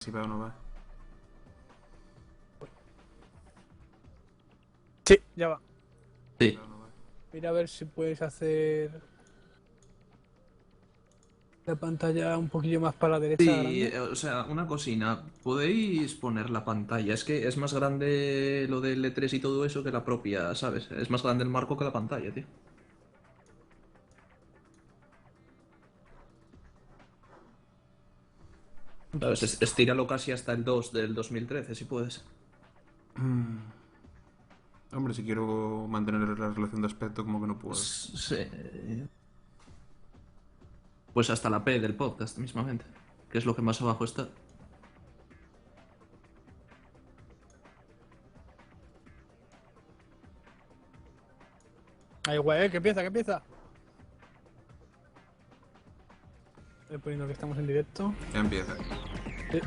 Si va o no va. Sí, ya va. Sí. Mira a ver si puedes hacer la pantalla un poquillo más para la derecha Sí, grande. o sea, una cocina. ¿Podéis poner la pantalla? Es que es más grande lo del E3 y todo eso que la propia, ¿sabes? Es más grande el marco que la pantalla, tío. ¿Sabes? Estíralo casi hasta el 2 del 2013, si puedes. Hombre, si quiero mantener la relación de aspecto, como que no puedo. Sí. Pues hasta la P del podcast, mismamente. Que es lo que más abajo está. Ahí, güey, ¿qué empieza? ¿Qué empieza? Estoy poniendo que estamos en directo. Ya empieza. Sí.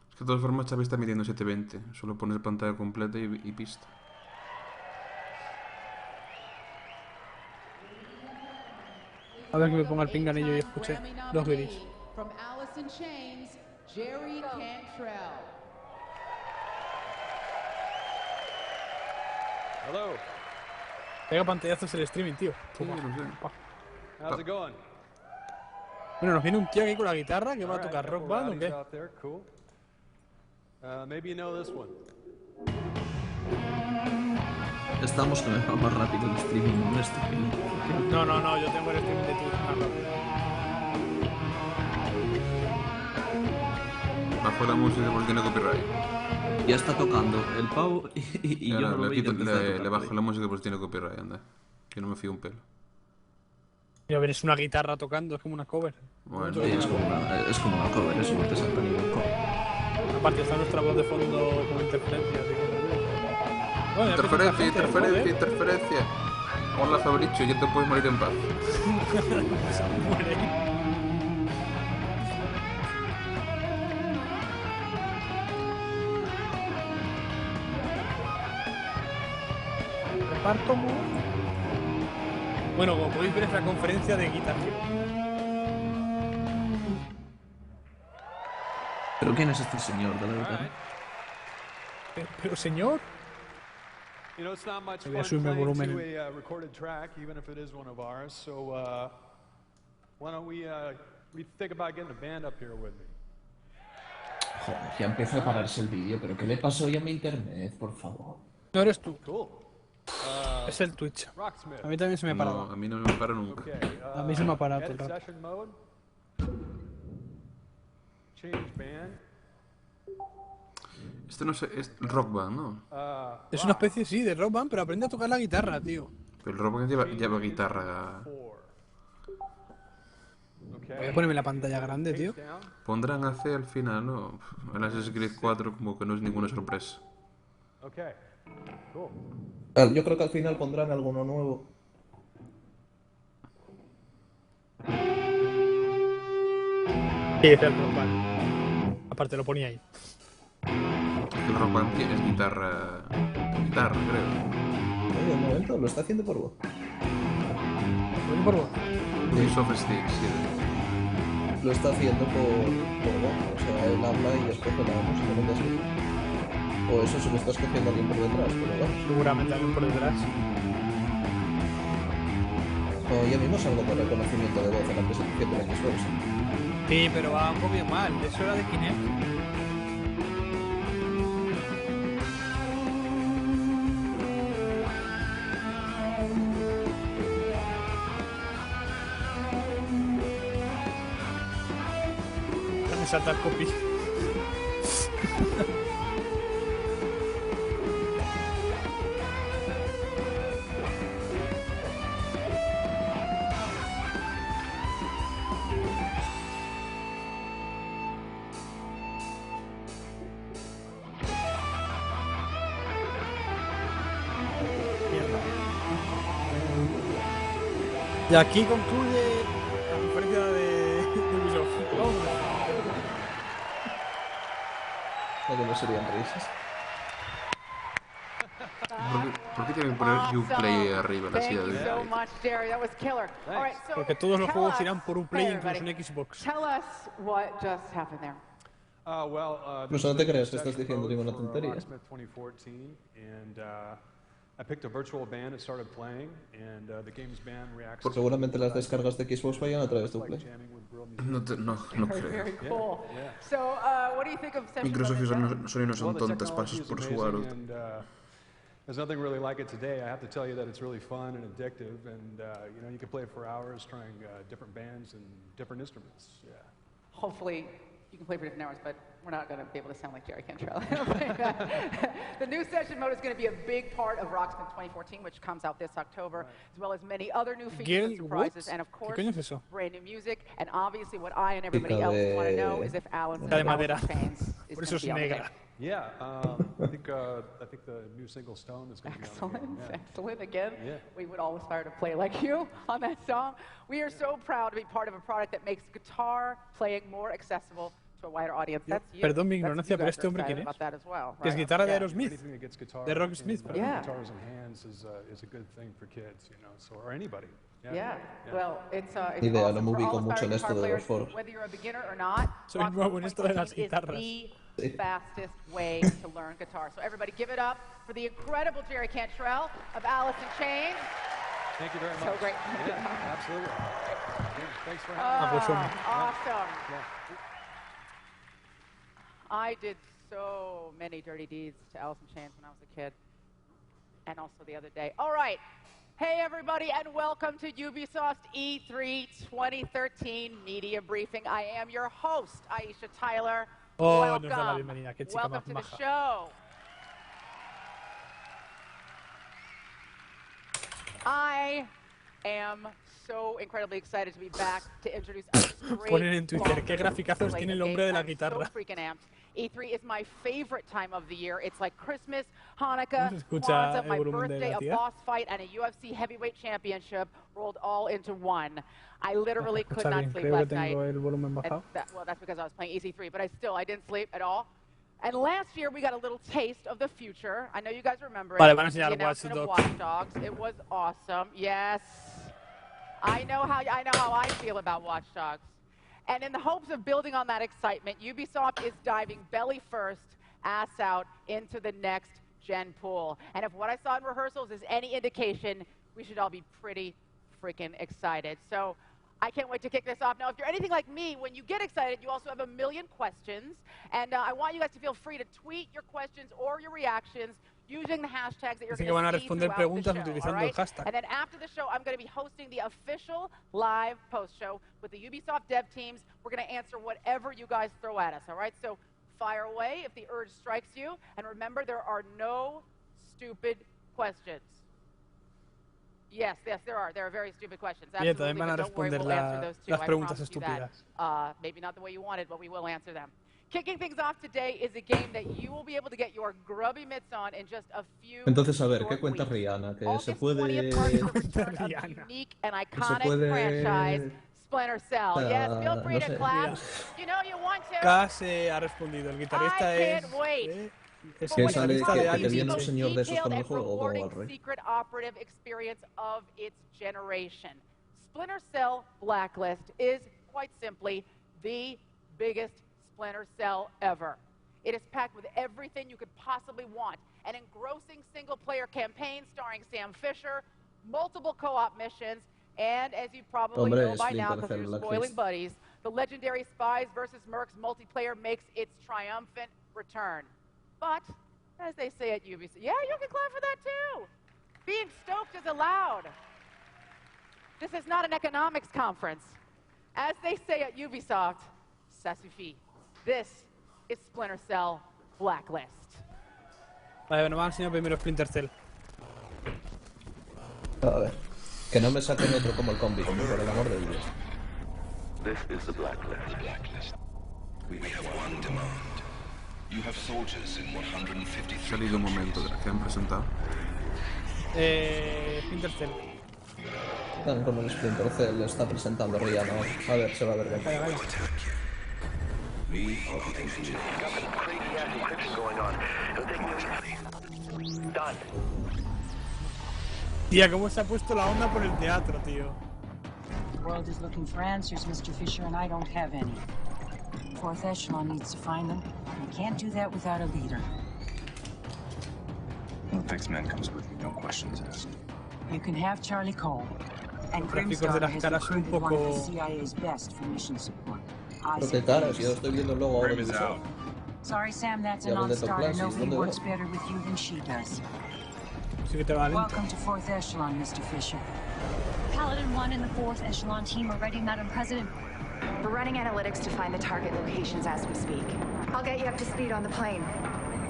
Es que de todas formas Xavi está midiendo 720. Solo pones pantalla completa y pista. A ver que me ponga el pinganillo y escuche los guiris. Hello. Pega pantallazos el streaming, tío. Sí, lo sé. How's it going? Bueno, nos viene un tío aquí con la guitarra que va a All right, tocar rock couple band o rowdies qué. out there, cool. Maybe you know this one. Estamos que me va más rápido el streaming en esto. No, yo tengo el streaming de Twitch más rápido. Bajo la música porque tiene copyright. Ya está tocando el pavo y yo no lo veía empezar a tocar. Le bajo la música porque tiene copyright, anda. Yo no me fío un pelo. Y a ver, es una guitarra tocando, es como una cover. Bueno, Sí, es como una cover, eso no te salta ni un cover. Aparte está nuestra voz de fondo con interferencia, así que... Bueno, ya empieza la gente, interferencia. Hola Fabricio, ya te puedes morir en paz. joder. Muere. Reparto muy... Bueno, como podéis ver es la conferencia de Guitar Hero. ¿Pero quién es este señor de la guitarra? Pero señor... You know, it's not much Voy a fun subirme el playing volumen. to a recorded track, even if it is one of ours. So, why don't we think about getting a band up here with me? Joder, ya empieza a pararse el vídeo, pero ¿qué le pasó hoy a mi internet, por favor? No eres tú, Cool. es el Twitch. Rocksmith. A mí también se me ha No, parado. a mí no me para nunca. Okay. A mí se me ha parado edit todo el rato. session mode. Change band. Esto no sé, es rock band, ¿no? Es una especie, sí, de rock band, pero aprende a tocar la guitarra, tío. Pero el rock band lleva guitarra. 4. Voy a Okay. ponerme la pantalla grande, tío. Down. Pondrán AC al final, ¿no? En Assassin's Creed 4 como que no es ninguna sorpresa. Okay. Cool. Yo creo que al final pondrán alguno nuevo. Sí, es el rock band. Aparte lo ponía ahí. El rock band es guitarra, creo. Oye, un momento, lo está haciendo por voz. ¿Lo pongo por voz? Ubisoft Sticks, sí. Lo está haciendo por voz. O sea, él habla y escoge la música, no te así. O eso se lo está escogiendo alguien por detrás, pero bueno. Seguramente alguien por detrás. O ya mismo salgo con reconocimiento de voz en la presentación de la Xbox. Sí, pero va un poco mal. Eso era de Kinect. Me salta el copy. Y aquí concluye la conferencia de Ubisoft. Vamos. Algunos serían risas. ¿Por qué tienen que poner Uplay arriba en la silla de Porque todos los juegos irán por Uplay, incluso en Xbox. Pues no te creas que estás diciendo ninguna tontería. Pues seguramente las descargas de Xbox vayan a través de Uplay. No creo. Microsoft y Sony no son tontas pasos por jugar. There's nothing really like it today. I have to tell you that it's really fun and addictive, and you know, you can play for hours trying different bands and different instruments. Yeah. Hopefully, you can play for different hours, but we're not going to be able to sound like Jerry Cantrell. The new session mode is going to be a big part of Rocksmith 2014, which comes out this October, as well as many other new features and surprises, and of course, brand new music. And obviously, what I and everybody else want to know is if Alan's Chains is going to be on the game. Yeah, I think the new single Stone is going to be on the game. Yeah. Excellent. Again, we would all aspire to play like you on that song. We are so proud to be part of a product that makes guitar playing more accessible to a wider audience. That's you. Perdón mi ignorancia, pero este hombre, ¿quién es? ¿Es guitarra de Aerosmith? ¿De Rocksmith? Guitars in hands is a good thing for kids, you know, so, or anybody. Well, it's Idea, awesome no me for ubico all mucho en aspiring esto de guitar los foros. players, whether you're a beginner or not. Soy nuevo en esto de las guitarras. The fastest way to learn guitar. So everybody give it up for the incredible Jerry Cantrell of Alice in Chains. Thank you very much. So great. Yeah, absolutely. Thanks for having me. Awesome. I did so many dirty deeds to Alice in Chains when I was a kid, and also the other day. All right. Hey, everybody, and welcome to Ubisoft E3 2013 Media Briefing. I am your host, Aisha Tyler. Welcome. Welcome to the show. I am so incredibly excited to be back to introduce a great Ponen en Twitter, qué graficazos tiene el hombre de la guitarra. So freaking amped. E3 is my favorite time of the year. It's like Christmas, Hanukkah, Kwanzaa, my birthday, a boss fight, and a UFC heavyweight championship rolled all into one. I literally could not sleep last night. Well, that's because I was playing EC3, but I didn't sleep at all. And last year we got a little taste of the future. I know you guys remember it. Vale, van a enseñar the announcement of Watch Dogs. It was awesome. Yes. I know how I feel about Watch Dogs. And in the hopes of building on that excitement, Ubisoft is diving belly first, ass out, into the next gen pool. And if what I saw in rehearsals is any indication, we should all be pretty freaking excited. So I can't wait to kick this off. Now, if you're anything like me, when you get excited, you also have a million questions. And I want you guys to feel free to tweet your questions or your reactions using the hashtags that you're going to see throughout the show, all right? And then after the show, I'm going to be hosting the official live post-show with the Ubisoft dev teams. We're going to answer whatever you guys throw at us, all right? So fire away if the urge strikes you. And remember, there are no stupid questions. Yes, there are. There are very stupid questions. Absolutely, but don't worry, we'll answer those too. I promise you that. Maybe not the way you wanted, but we will answer them. Kicking things off today is a game that you will be able to get your grubby mitts on in just a few Entonces, a ver, ¿qué cuenta Rihanna? Que se puede... unique and iconic franchise, Splinter Cell. Yes, feel free to clap. You know you want to. Cas ha respondido, el guitarrista es... que sale que viene un señor de esos con el juego o al rey. Secret operative experience of its generation. Splinter Cell Blacklist is quite simply the biggest Splinter Cell ever. It is packed with everything you could possibly want. An engrossing single-player campaign starring Sam Fisher, multiple co-op missions, and as you probably know by now because you're spoiling buddies, the legendary Spies vs. Mercs multiplayer makes its triumphant return. But, as they say at Ubisoft, yeah, you can clap for that too. Being stoked is allowed. This is not an economics conference. As they say at Ubisoft, ça suffit. This is Splinter Cell Blacklist. Vale, bueno, vamos a enseñar primero Splinter Cell. A ver, que no me saquen otro como el combi, por el amor de Dios. This is the Blacklist. We have one demand. You have soldiers in 153 Ha salido un momento de la que han presentado. Splinter Cell. Están con el Splinter Cell, está presentando Rihanna. A ver, se va a ver bien. Vale. Me on the engineer. Got some crazy ass encryption going on. It'll take me done. Tía, cómo se ha puesto la onda por el teatro, tío. The world is looking for answers, Mr. Fisher, and I don't have any. Fourth Echelon needs to find them. I can't do that without a leader. The next man comes with me, no questions asked. You can have Charlie Cole. And Gráficos de Grimstar las has caras un recruited one of the poco... CIA's best for mission support. Pero qué caras, yo lo estoy viendo luego ahora. Raymond's out. Sorry, Sam, that's a Ya, ¿dónde non-starter. toclas? Nobody ¿Dónde works va? better with you than she does. Sí que te va lento. Welcome to Fourth Echelon, Mr. Fisher. Paladin 1 and the 4th Echelon team are ready, Madam President. We're running analytics to find the target locations as we speak. I'll get you up to speed on the plane.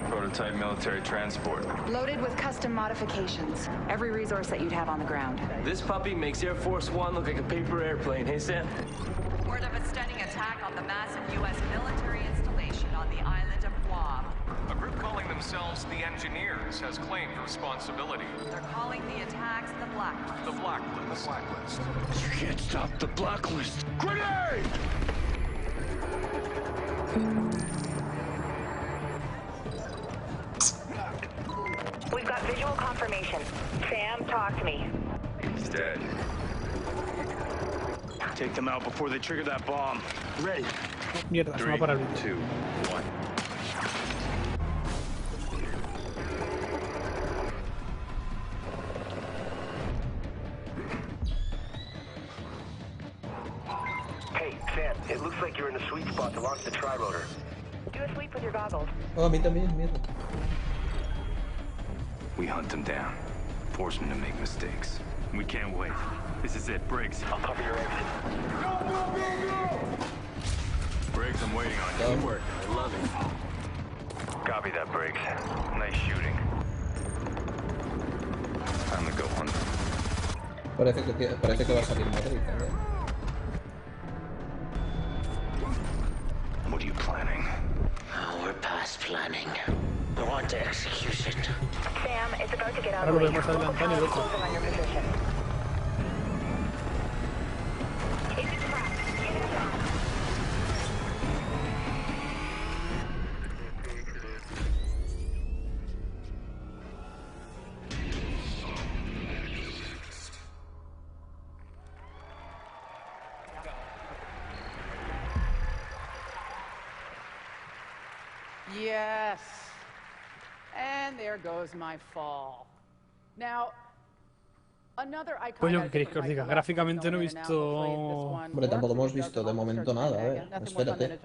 Prototype military transport. Loaded with custom modifications. Every resource that you'd have on the ground. This puppy makes Air Force One look like a paper airplane, hey Sam? Word of a stunning attack on the massive U.S. military installation on the island of Guam. A group calling themselves the Engineers has claimed responsibility. They're calling the attacks the Blacklist. The Blacklist. The Blacklist. You can't stop the Blacklist. Grenade! We've got visual confirmation. Sam, talk to me. He's dead. Take them out before they trigger that bomb. Ready. Mierda, se me va a parar el vídeo. 2, 1. Hey, Sam, it looks like you're in the sweet spot to launch the tri-rotor. Do a sweep with your goggles. Oh, a mí también, mierda. We hunt them down. Force them to make mistakes. We can't wait. This is it, Briggs. I'll cover your exit. Briggs, I'm waiting on you. Good work. I love it. Copy that, Briggs. Nice shooting. Time to go hunt them. Parece que va a salir Madrid también. What are you planning? Oh, we're past planning. I want to execute it. Sam, it's about to get Ahora lo ugly. vemos adelantar y el otro. Closing on your position. It's trapped. Get it down. Yes. And there goes my fall. Now, another icon. Pues yo qué queréis que os diga, gráficamente no he visto... Hombre, tampoco hemos visto de momento nada, espérate.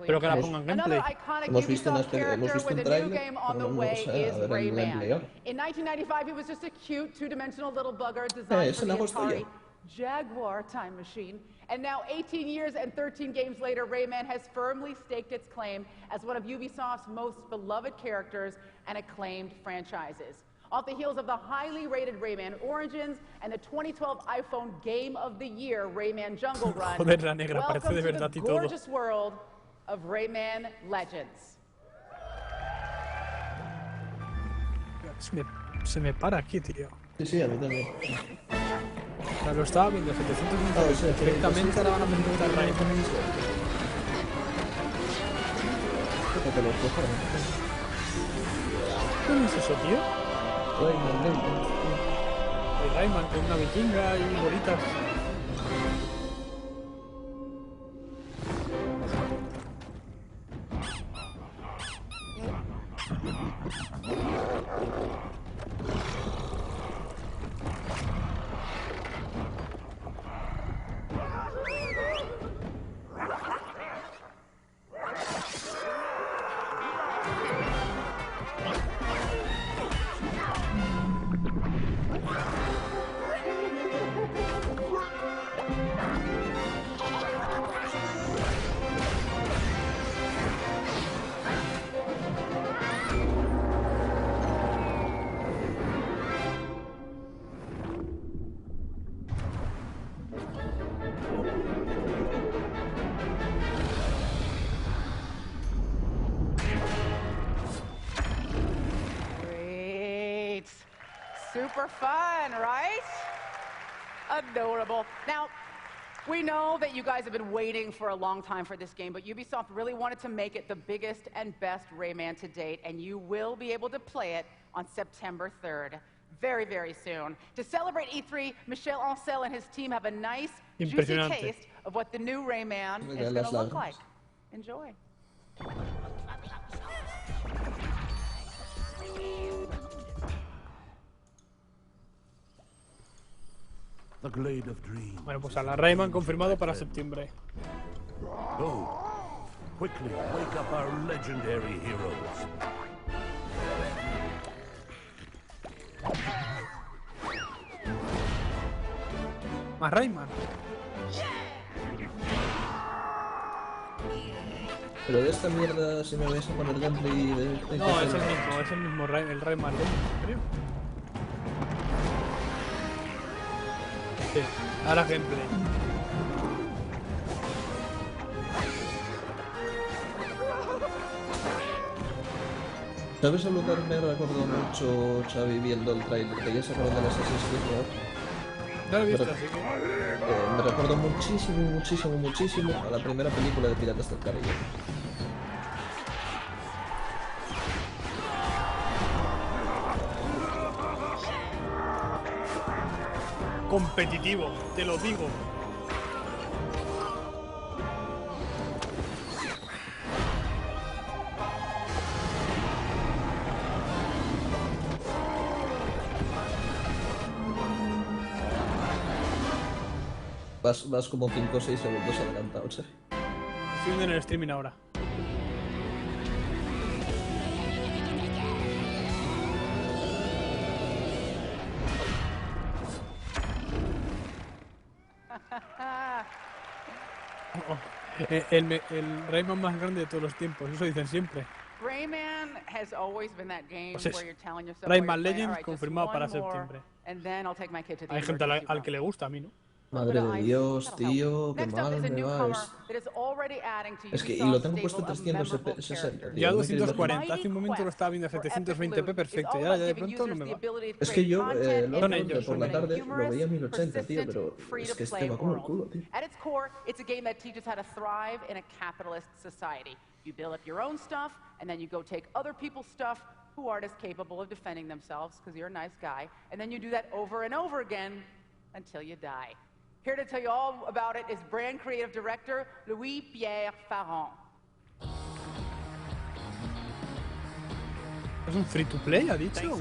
Pero que la pongan gameplay. Hemos visto un trailer, pero no lo sé, a ver el gameplay ahora. In 1995, he was just a cute two-dimensional little bugger designed for the Atari Jaguar time machine. And now, 18 years and 13 games later, Rayman has firmly staked its claim as one of Ubisoft's most beloved characters and acclaimed franchises. Off the heels of the highly rated Rayman Origins and the 2012 iPhone Game of the Year, Rayman Jungle Run, Joder, la negra, welcome parece de to verdad the y todo. gorgeous world of Rayman Legends. Se me para aquí, tío. Sí, a mí también. O sea, lo estaba viendo 750 directamente, ahora van a meter esta Rayman. ¿Qué es eso, tío? Rayman con una vikinga y bolitas. Super fun, right? Adorable. Now, We know that you guys have been waiting for a long time for this game, but Ubisoft really wanted to make it the biggest and best Rayman to date, and you will be able to play it on September 3rd. Very, very soon. To celebrate E3, Michel Ancel and his team have a nice, juicy taste of what the new Rayman is going to look like. Enjoy. Bueno, pues a la Rayman confirmado para septiembre. Quickly, wake up our legendary heroes. Más Rayman. Pero de esta mierda, si me vais a poner gameplay de... No, es el mismo el Rayman, creo. Sí, ahora gameplay. ¿Sabes a lo que me recordó mucho, Xavi, viendo el trailer que ya sacaron de las Assassin's Creed, ¿no? No lo he visto, así que... me recordó muchísimo a la primera película de Piratas del Caribe. Competitivo, te lo digo. Vas como 5 o 6 segundos adelantado, che. Estoy viendo en el streaming ahora. El Rayman más grande de todos los tiempos, eso dicen siempre. Rayman has always been that game Pues where you're telling yourself Rayman Legends confirmado para septiembre. and then I'll take my kid to the Hay gente emergency al room. que le gusta, a mí no. Madre de Dios, tío, qué Next up mal is a me newcomer va. that is already adding to Es que, y Ubisoft's lo tengo puesto stable en of memorable 360, tío. Ya no me quiero 240, hace un momento lo estaba viendo a 720p perfecto, y ahora ya de pronto no me va. Es que yo, Son ellos, por la tarde lo veía a 1080, tío, pero es que este va como el culo, tío. At its core, it's a game that teaches how to thrive in a capitalist society. You build up your own stuff, and then you go take other people's stuff who aren't as capable of defending themselves because you're a nice guy, and then you do that over and over again until you die. Here to tell you all about it is brand creative director Louis-Pierre Farron. ¿Es un free to play, ha dicho?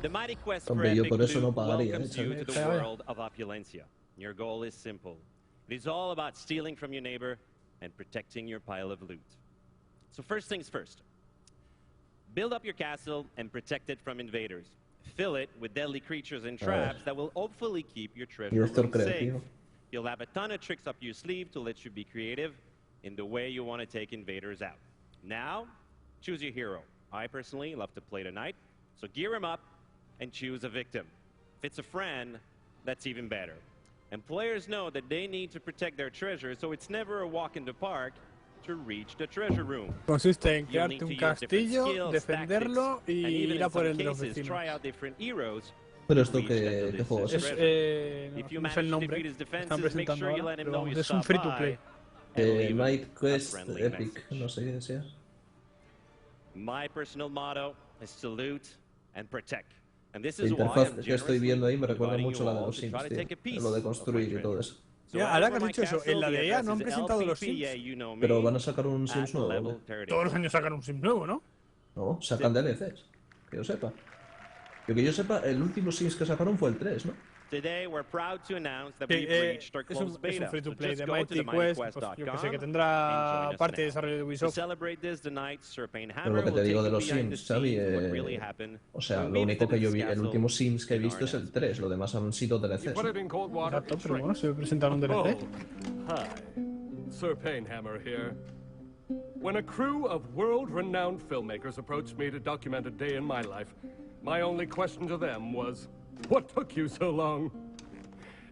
The mighty quest for Hombre, yo epic por eso no loot pagaría, welcomes you to the chaval. world of opulencia. Your goal is simple. It is all about stealing from your neighbor and protecting your pile of loot. So first things first. Build up your castle and protect it from invaders. Fill it with deadly creatures and traps that will hopefully keep your treasure room safe. You'll have a ton of tricks up your sleeve to let you be creative in the way you want to take invaders out. Now, choose your hero. I personally love to play the knight, so gear him up and choose a victim. If it's a friend, that's even better. And players know that they need to protect their treasure, so it's never a walk in the park to reach the treasure room. Consiste en crearte un castillo, defenderlo y ir a por el de los vecinos. Pero esto qué juego es? No sé el nombre, están presentando ahora, pero es un free to play. Night Quest Epic, no sé qué sea. My personal motto is to loot and protect. And this La is why interfaz I'm que estoy viendo ahí me recuerda inviting mucho you la de all los to Sims, try to take a tío. piece Lo de of construir y todo eso. Ya, ahora que has dicho eso, en la de EA no han presentado los Sims. Pero van a sacar un Sims nuevo, ¿no? Todos los años sacan un Sims nuevo, ¿no? No, sacan DLCs. Que yo sepa. Que yo sepa, el último Sims que sacaron fue el 3, ¿no? Today we're proud to announce that we've reached our closed beta. Es un free to So play just de go to Mighty Quest, pues, yo que sé, que tendrá parte de desarrollo de Ubisoft. To celebrate this, the night Serpane Pero Hammer lo que te will digo take de you los behind the Sims, Xavi, scenes what really happened. o sea, We lo made it único to que yo this vi, el castle último Sims que he in visto es el 3, lo demás han sido DLCs. Exacto, pero bueno, se presentaron DLC. Hi, Serpane Hammer here. When a crew of world-renowned filmmakers approached me to document a day in my life, my only question to them was, what took you so long?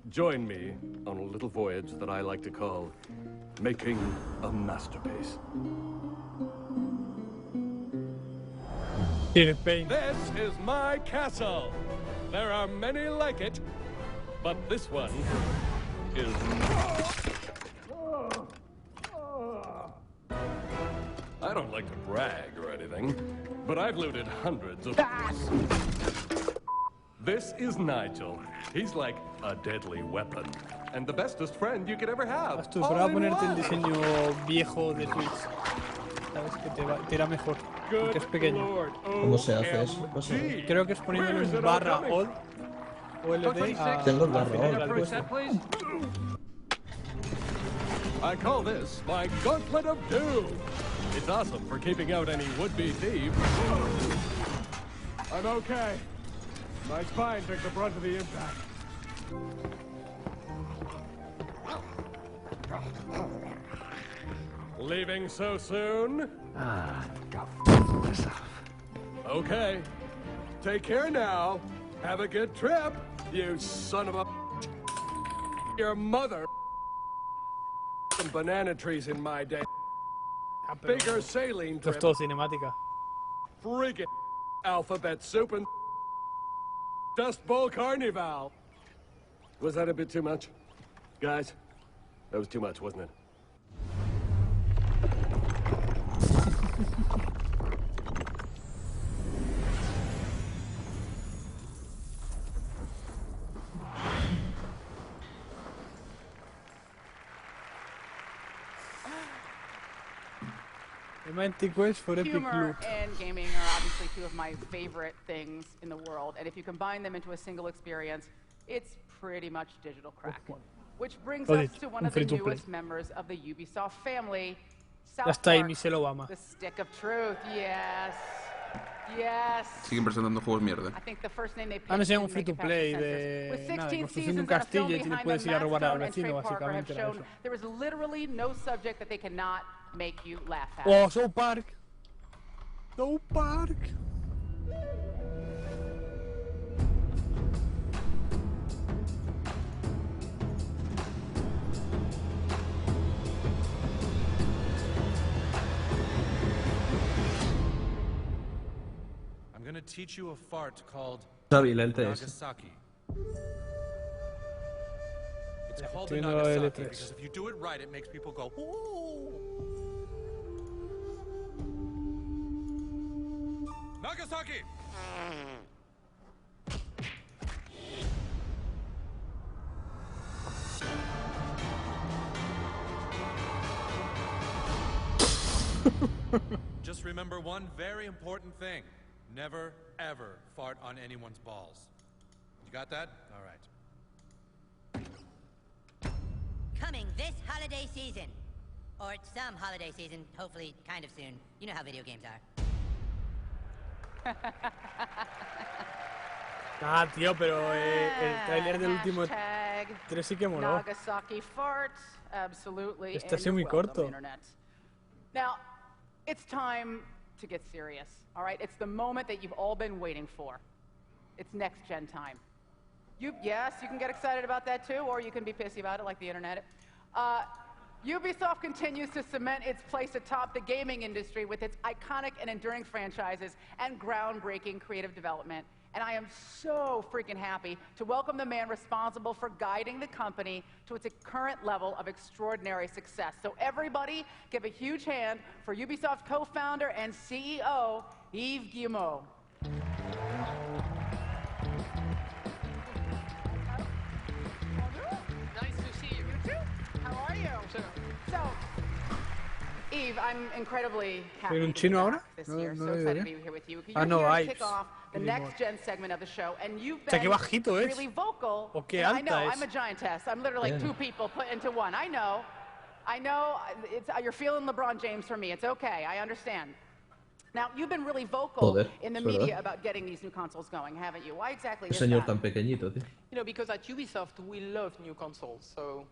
Join me on a little voyage that I like to call making a masterpiece. This is my castle. There are many like it, but this one is... I don't like to brag or anything, but I've looted hundreds of... This is Nigel. He's like a deadly weapon. And the bestest friend you could ever have. Tú, pero voy a ponerte el diseño viejo de Twitch. Sabes que te irá mejor. Porque es pequeño. ¿Cómo se hace eso? Creo que es poniéndole un barra all o LD a... Tengo el barra all puesto. I call this my Gauntlet of Doom. It's awesome for keeping out any would-be thieves. I'm okay. My spine took the brunt of the impact. Leaving so soon? Go f myself. Okay. Take care now. Have a good trip, you son of a... Your mother... Some banana trees in my day. Bigger saline trip. Esto es todo cinemática. Friggin' alphabet soup and... Dust Bowl Carnival. Was that a bit too much? Guys, that was too much, wasn't it? Romantic Quest for Epic Humor Loot. and gaming are obviously two of my favorite things in the world, and if you combine them into a single experience, it's pretty much digital crack. Which brings us to one of the newest members of the Ubisoft family, South Park, The Stick of Truth. Yes. Yes. Siguen presentando juegos mierda. I think the first name they picked Han enseñado un free to play de nada, construcción de un castillo y puedes ir a robar al vecino, básicamente era eso. There is literally no subject that they cannot make you laugh at. Oh, South Park. South Park. I'm gonna teach you a fart called Nagasaki. It's called the Nagasaki because if you do it right, it makes people go, ooh. Nagasaki! Just remember one very important thing. Never, ever fart on anyone's balls. You got that? All right. Coming this holiday season. Or some holiday season, hopefully kind of soon. You know how video games are. Ah, tío, pero el trailer del último 3 sí que moló. Nagasaki farts, absolutely. Este ha sido muy corto. Now, it's time to get serious, all right? It's the moment that you've all been waiting for. It's next-gen time. Yes, you can get excited about that too, or you can be pissy about it like the internet. Ubisoft continues to cement its place atop the gaming industry with its iconic and enduring franchises and groundbreaking creative development. And I am so freaking happy to welcome the man responsible for guiding the company to its current level of extraordinary success. So everybody, give a huge hand for Ubisoft co-founder and CEO, Yves Guillemot. Nice to see you. You too. How are you? So, Yves, I'm incredibly happy to be back this year. So excited to be here with you. You're here to kick off the next-gen segment of the show, and you've been really vocal. I know, I'm a giantess. I'm literally like 2 people put into one. I know. You're feeling LeBron James for me. It's okay. I understand. Now, you've been really vocal in the media about getting these new consoles going, haven't you? Why exactly is that? Tan pequeñito, tío. You know, because at Ubisoft we love new consoles, so...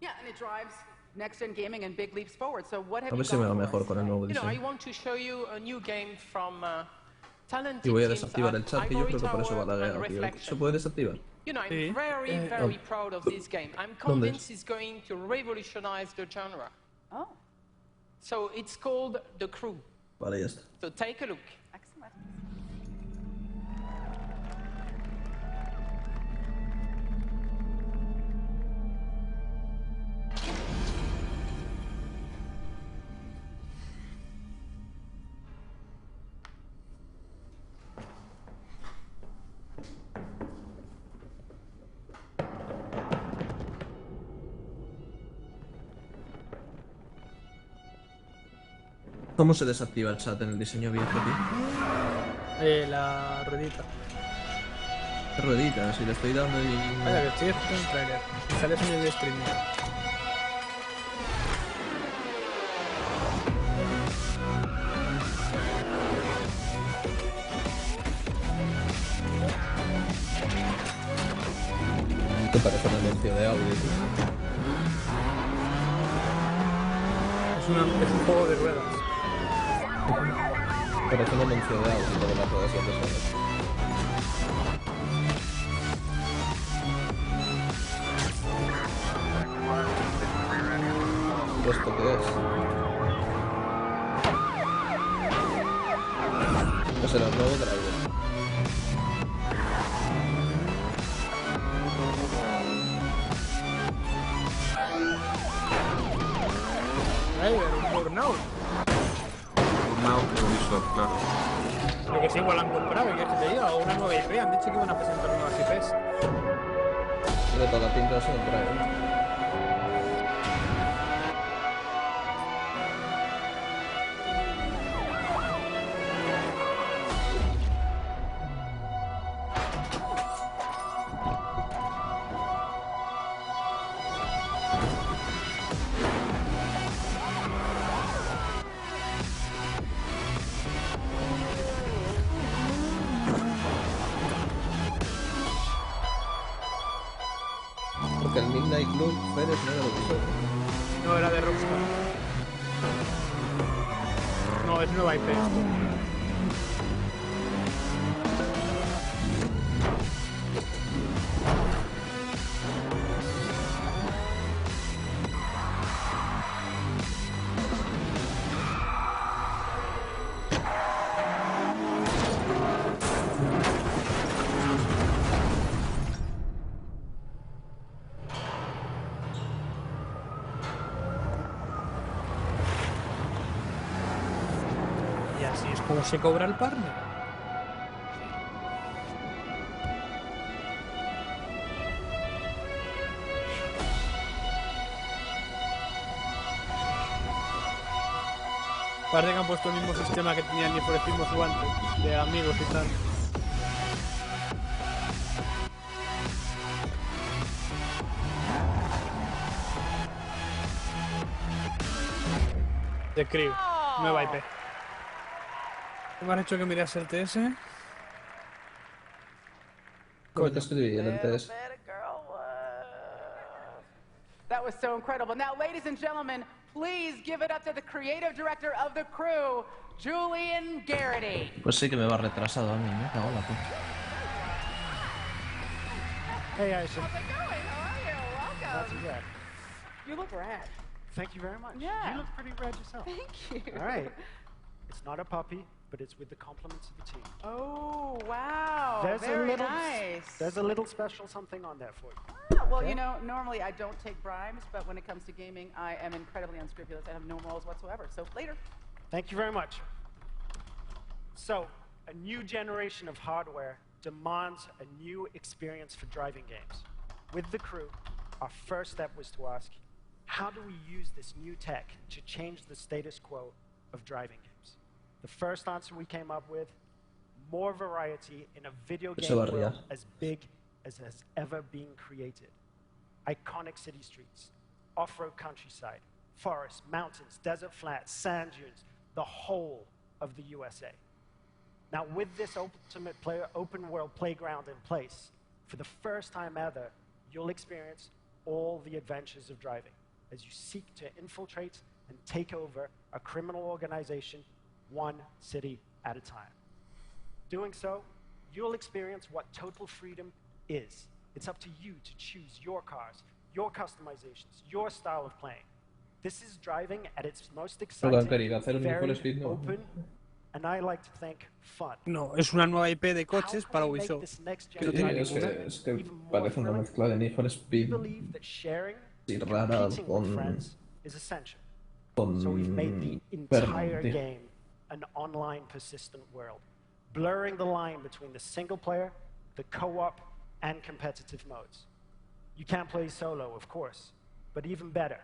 Yeah, and it drives next-gen gaming and big leaps forward. So what have A you ver si me va gone mejor for? con el nuevo You know, I diseño. want to show you a new game from talented Y voy a teams desactivar at el chat, que yo creo que por eso va la Ivory guerra, Tower tío. and ¿Se puede desactivar? You know, I'm very proud of this game. I'm convinced it's going to revolutionize the genre. Oh. So it's called The Crew. Vale, ya está. So take a look. Excellent. ¿Cómo se desactiva el chat en el diseño viejo, tío? La ruedita. Ruedita, si le estoy dando y... Vaya, que estoy escuchando un trailer. Y sale sonido de streaming. Esto parece un anuncio de audio, tío. Es un juego de ruedas. Parece un anuncio de audio de las ruedas y las ¿Esto qué es? ¿Qué será? ¿Un nuevo driver? Un burnout. Burnout de Ubisoft, claro. Lo que sí, igual han comprado, ¿qué quieres que te diga? O una nueva IP, han dicho que iban a presentar nuevas IPs. De toda la pinta es un driver. Porque el Midnight Club Pérez no era de Ubisoft. No, era de Rockstar. No, es nueva IP esto. Así es como se cobra el partner. Parece que han puesto el mismo sistema que tenían ni por el mismo su antes, de amigos y tal. The Crew, nueva IP. ¿Me has hecho que miras el TS? ¿Cómo te escribí en el TS? That was so incredible. Now, ladies and gentlemen, please give it up to the creative director of The Crew, Julian Garrity. Pues sí que me va retrasado a mí, me cago en la puta. Hey, Aisha. How's it going? How are you? Welcome. Not too bad. You look rad. Thank you very much. Yeah. You look pretty rad yourself. Thank you. All right. It's not a puppy, but it's with the compliments of the team. Oh, wow. Very nice. There's a little special something on there for you. Well, Okay. you know, normally I don't take bribes, but when it comes to gaming, I am incredibly unscrupulous. I have no morals whatsoever. So later. Thank you very much. So, a new generation of hardware demands a new experience for driving games. With The Crew, our first step was to ask, how do we use this new tech to change the status quo of driving games? The first answer we came up with, more variety in a video game world as big as has ever been created. Iconic city streets, off-road countryside, forests, mountains, desert flats, sand dunes, the whole of the USA. Now, with this open world playground in place, for the first time ever, you'll experience all the adventures of driving as you seek to infiltrate and take over a criminal organization one city at a time. Doing so, you'll experience what total freedom is. It's up to you to choose your cars, your customizations, your style of playing. This is driving at its most exciting, very open, and I like to think fun. No, es una nueva IP de coches para Ubisoft. Sí, es que parece una mezcla de Need for Speed y rara con So we've made the entire game an online persistent world, blurring the line between the single player, the co-op, and competitive modes. You can't play solo, of course, but even better.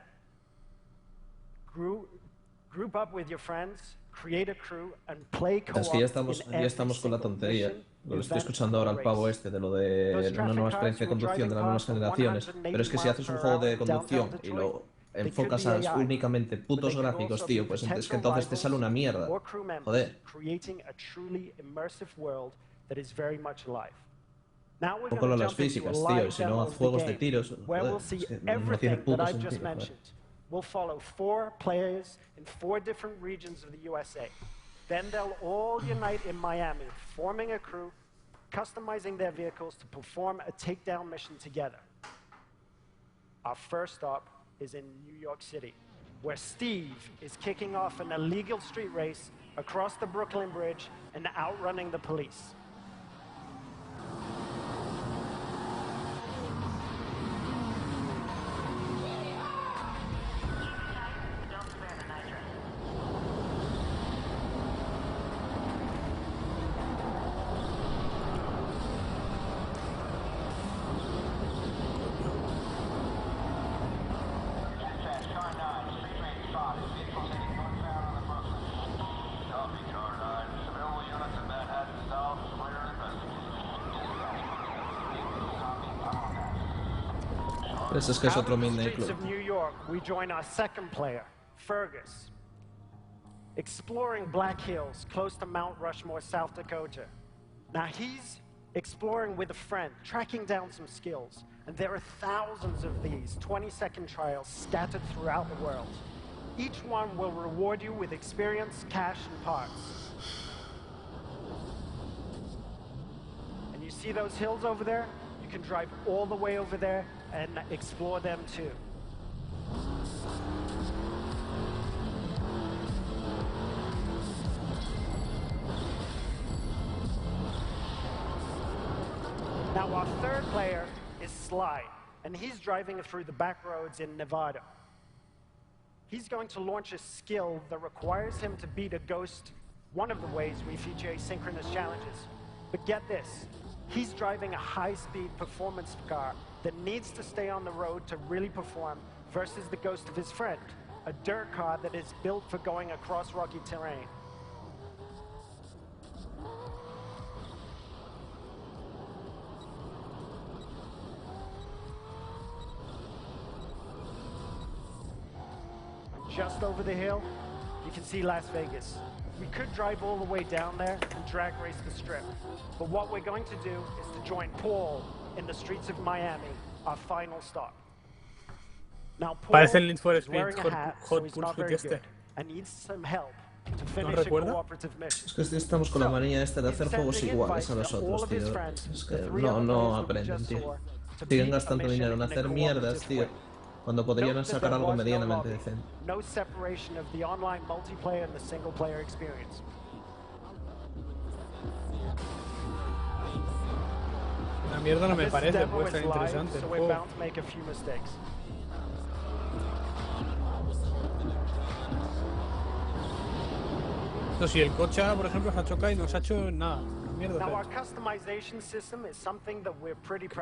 Group up with your friends, create a crew, and play Es que co-op ya estamos con la tontería. Lo estoy escuchando ahora al pavo este de lo de una nueva experiencia de conducción de las nuevas generaciones. Pero es que si haces un juego de conducción y lo enfocas a únicamente putos gráficos, tío, pues es que entonces te sale una mierda. Joder. Un poco lo de las físicas, tío, y si no haz juegos de tiros, joder, es que no tiene puto sentido, joder. We'll follow 4 players in 4 different regions of the USA. Then they'll all unite in Miami, forming a crew, customizing their vehicles to perform a takedown mission together. Our first stop is in New York City, where Steve is kicking off an illegal street race across the Brooklyn Bridge and outrunning the police. Eso es que es otro Midnight Club. Of New York, we join our second player, Fergus, exploring Black Hills close to Mount Rushmore, South Dakota. Now he's exploring with a friend, tracking down some skills, and there are thousands of these 20-second trials scattered throughout the world. Each one will reward you with experience, cash, and parts. And you see those hills over there? You can drive all the way over there and explore them too. Now our third player is Sly, and he's driving through the back roads in Nevada. He's going to launch a skill that requires him to beat a ghost, one of the ways we feature asynchronous challenges. But get this, he's driving a high-speed performance car that needs to stay on the road to really perform versus the ghost of his friend, a dirt car that is built for going across rocky terrain. Just over the hill, you can see Las Vegas. We could drive all the way down there and drag race the strip. But what we're going to do is to join Paul in the streets of Miami, our final stop. Now Paul Parece el Need for is Speed wearing a hat, so he's not very este. good, and needs some help to finish a cooperative mission. Es que estamos con la manía esta de hacer juegos iguales a los otros, tío. Es que no aprenden, tío. Siguen gastando dinero en hacer mierdas, tío, cuando podrían sacar algo medianamente decente. No separation of the online multiplayer and the single player experience. La mierda no me parece, puede estar interesante el juego. No, si el coche ahora, por ejemplo, se ha chocado y no se ha hecho nada. Mierda.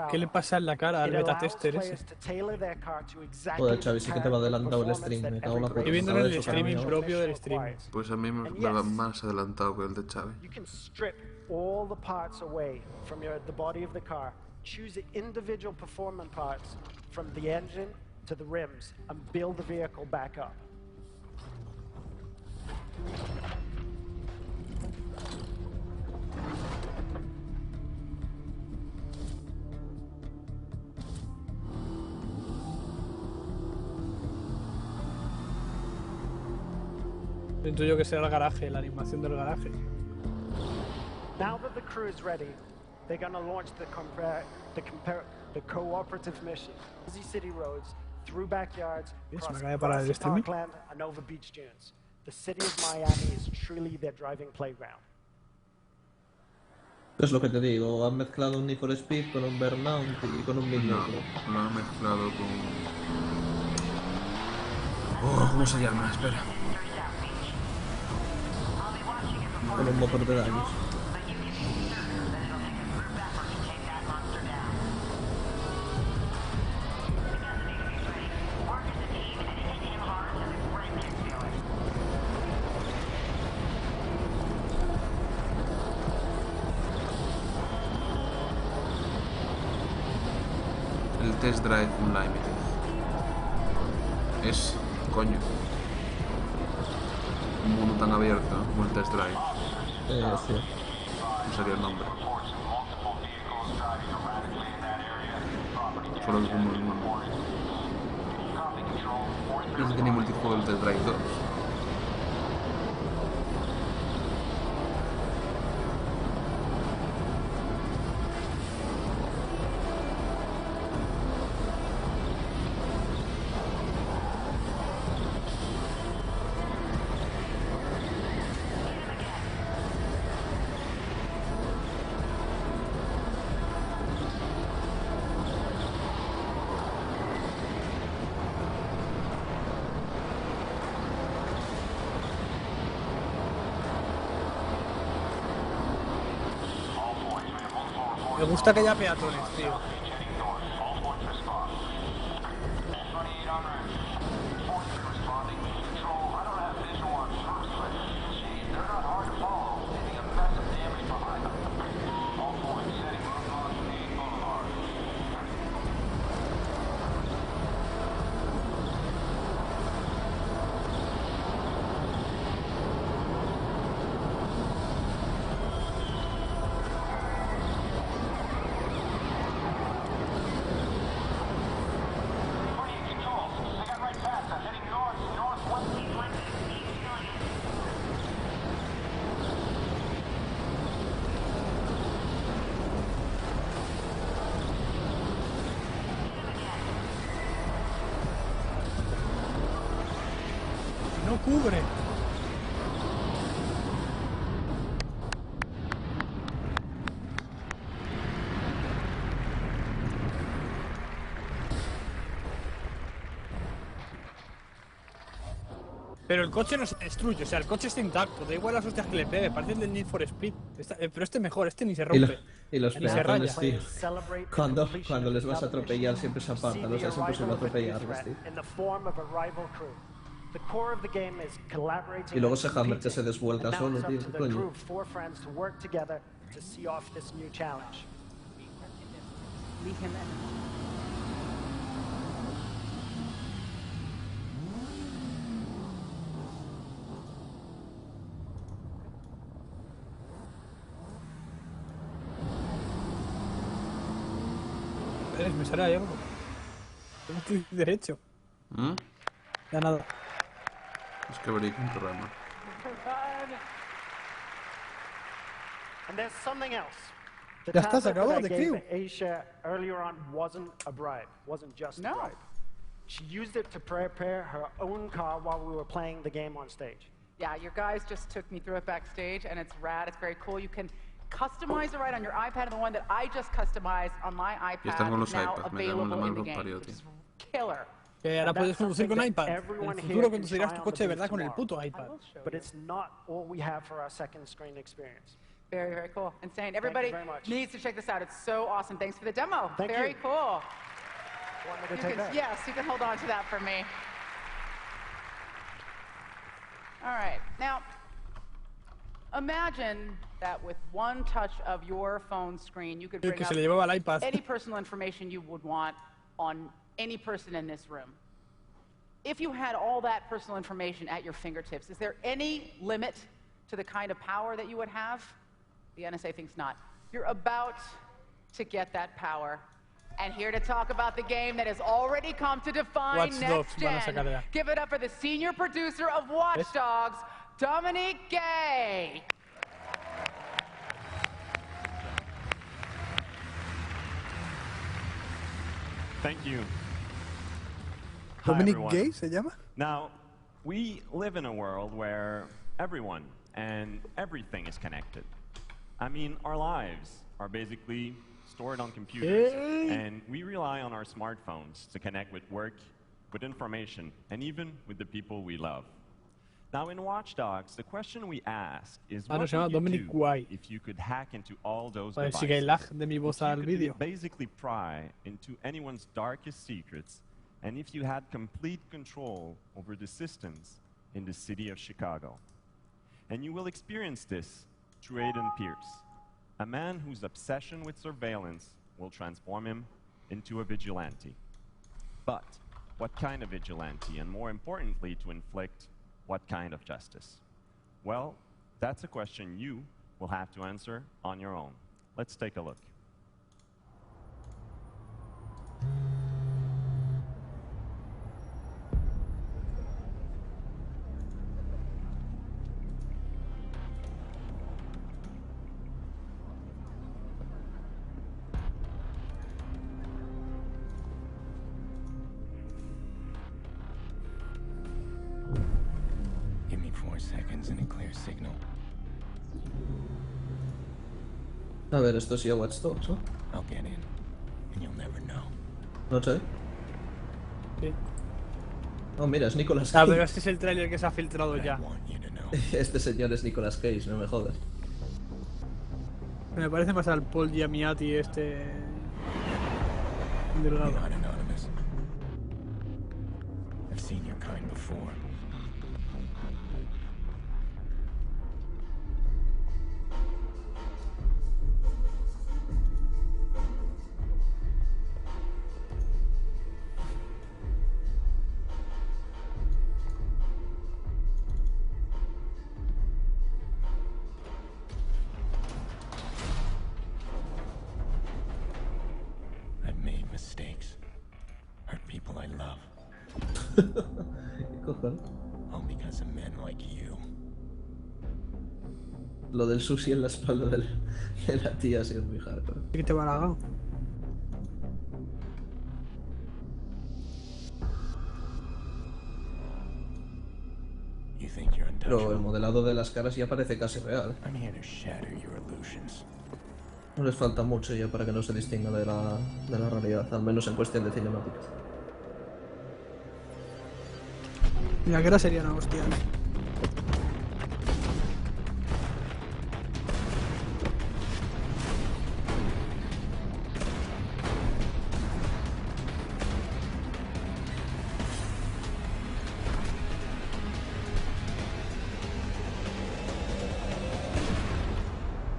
¿Qué le pasa en la cara al beta tester ese? Joder, Xavi, sí que te va adelantado el stream. Me cago en la puta. Estoy viendo el streaming propio del stream. Pues a mí me va más adelantado que el de Xavi. All the parts away from the body of the car. Choose individual performance parts from the engine to the rims and build the vehicle back up. Intuyo que será el garaje, la animación del garaje. Now that the crew is ready, they're going to launch the cooperative mission. Busy city roads, through backyards, across parkland and over beach dunes. The city of Miami is truly their driving playground. Es lo que te digo, han mezclado un Need for Speed con un Burnout y con un Midnight Club. No, lo han mezclado con... ¿cómo se llama? Espera. Con un motor de daños. Test Drive Unlimited. Es, coño, un mundo tan abierto como el Test Drive. Sí. No sería el nombre. Solo que como el nombre. No sé si tenía multijuego el Test Drive 2. Me gusta que haya peatones, tío. No cubre. Pero el coche no se destruye, o sea, el coche está intacto, da igual las hostias que le pegue, parece el del Need for Speed. Pero este mejor, este ni se rompe. Y los ni se raya. peatones, tío. Cuando les vas a atropellar siempre se apartan, o sea, es imposible atropellarles, tío. Y luego ese Hammer que se desvuelca solo, tío, ¿qué coño? Me sale ahí algo. Tengo clic derecho. Ya nada. Es que abrí un programa. And there's something else. The Ya está, se tablet acabó, that I The gave Crew. Aisha earlier on wasn't a bribe, wasn't just a bribe. She used it to prepare her own car while we were playing the game on stage. Yeah, your guys just took me through it backstage, and it's rad. It's very cool. You can customize it right on your iPad, and the one that I just customized on my Y están con iPad los is now iPads, me cago en la available in the mano game, parió, which tío. is killer. Que ahora puedes conducir con iPad. En el futuro conducirás tu coche de verdad con el puto iPad. But it's not all we have for our second screen experience. Very, very cool. Insane. Everybody very much. needs to check this out. It's so awesome. Thanks for the demo. Thank very you. cool. Want me to You take can, that? yes, you can hold on to that for me. All right. Now, imagine that with one touch of your phone screen, you could El bring que up se le llevaba el iPad. any personal information you would want on any person in this room. If you had all that personal information at your fingertips, is there any limit to the kind of power that you would have? The NSA thinks not. You're about to get that power. And here to talk about the game that has already come to define Watch Dogs next van a sacar gen. ya. Give it up for the senior producer of Watch Dogs, Dominique Gay. Thank you. Hi, Dominic everyone. Gay se llama. Now, we live in a world where everyone and everything is connected. I mean, our lives are basically stored on computers, and we rely on our smartphones to connect with work, with information, and even with the people we love. Now, in Watch Dogs, the question we ask is, Ah, no, what se llama would you Dominic do Guay. if you could hack into all those Para ver si devices? hay lag de mi voz If you al could vídeo. basically pry into anyone's darkest secrets, and if you had complete control over the systems in the city of Chicago. And you will experience this through Aiden Pierce, a man whose obsession with surveillance will transform him into a vigilante. But what kind of vigilante, and more importantly, to inflict what kind of justice? Well, that's a question you will have to answer on your own. Let's take a look. Give me 4 seconds and a clear signal. A ver, esto es ya Watch Dogs, ¿no? I'll get in, and you'll never know. No sé. Sí. Oh, mira, es Nicolas Ah, Cage. pero este es el tráiler que se ha filtrado ya. Este señor es Nicolas Cage, no me jodas. Me parece más al Paul Giamatti este... delgado. You're not anonymous. I've seen your kind before. I've made mistakes. Hurt people I love. ¿Qué cojones? All because of men like you. Lo del sushi en la espalda de la tía ha sido muy hardcore. ¿Qué te va halagado? You think you're Pero el untouchable? modelado de las caras ya parece casi real. I'm here to shatter your illusions. No les falta mucho ya para que no se distinga de la realidad, al menos en cuestión de cinemáticas. Mira, que ahora sería una hostia.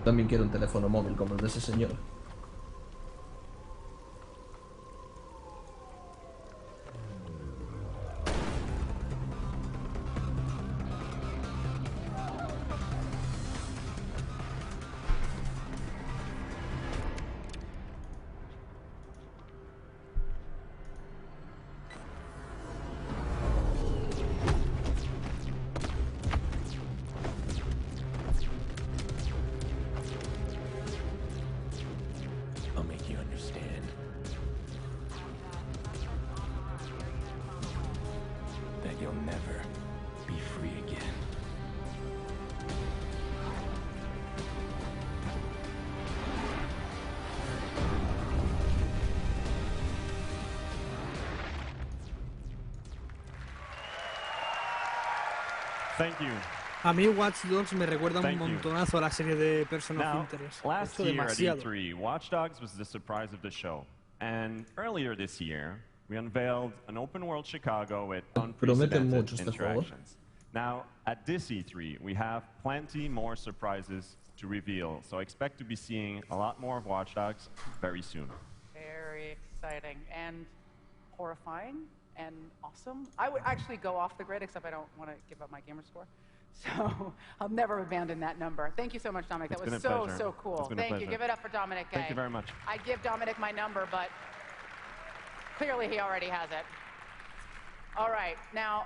También quiero un teléfono móvil como el de ese señor. I'll make you understand. That you'll never be free again. Thank you. A mí Watch Dogs me recuerda un Thank you. montonazo a la serie de Person of Now, Interest. last De hecho, year at demasiado. E3, Watch Dogs was the surprise of the show. And earlier this year, we unveiled an open world Chicago with Prometen mucho unprecedented este juego. interactions. Now, at this E3, we have plenty more surprises to reveal, so expect to be seeing a lot more of Watch Dogs very soon. Very exciting and horrifying and awesome. I would actually go off the grid, except I don't want to give up my gamer score. So I'll never abandon that number. Thank you so much, Dominic. It's That was been a so, pleasure. so cool. It's been a Thank you. pleasure. Give it up for Dominic K. Thank you very much. I give Dominic my number, but clearly he already has it. All right. Now,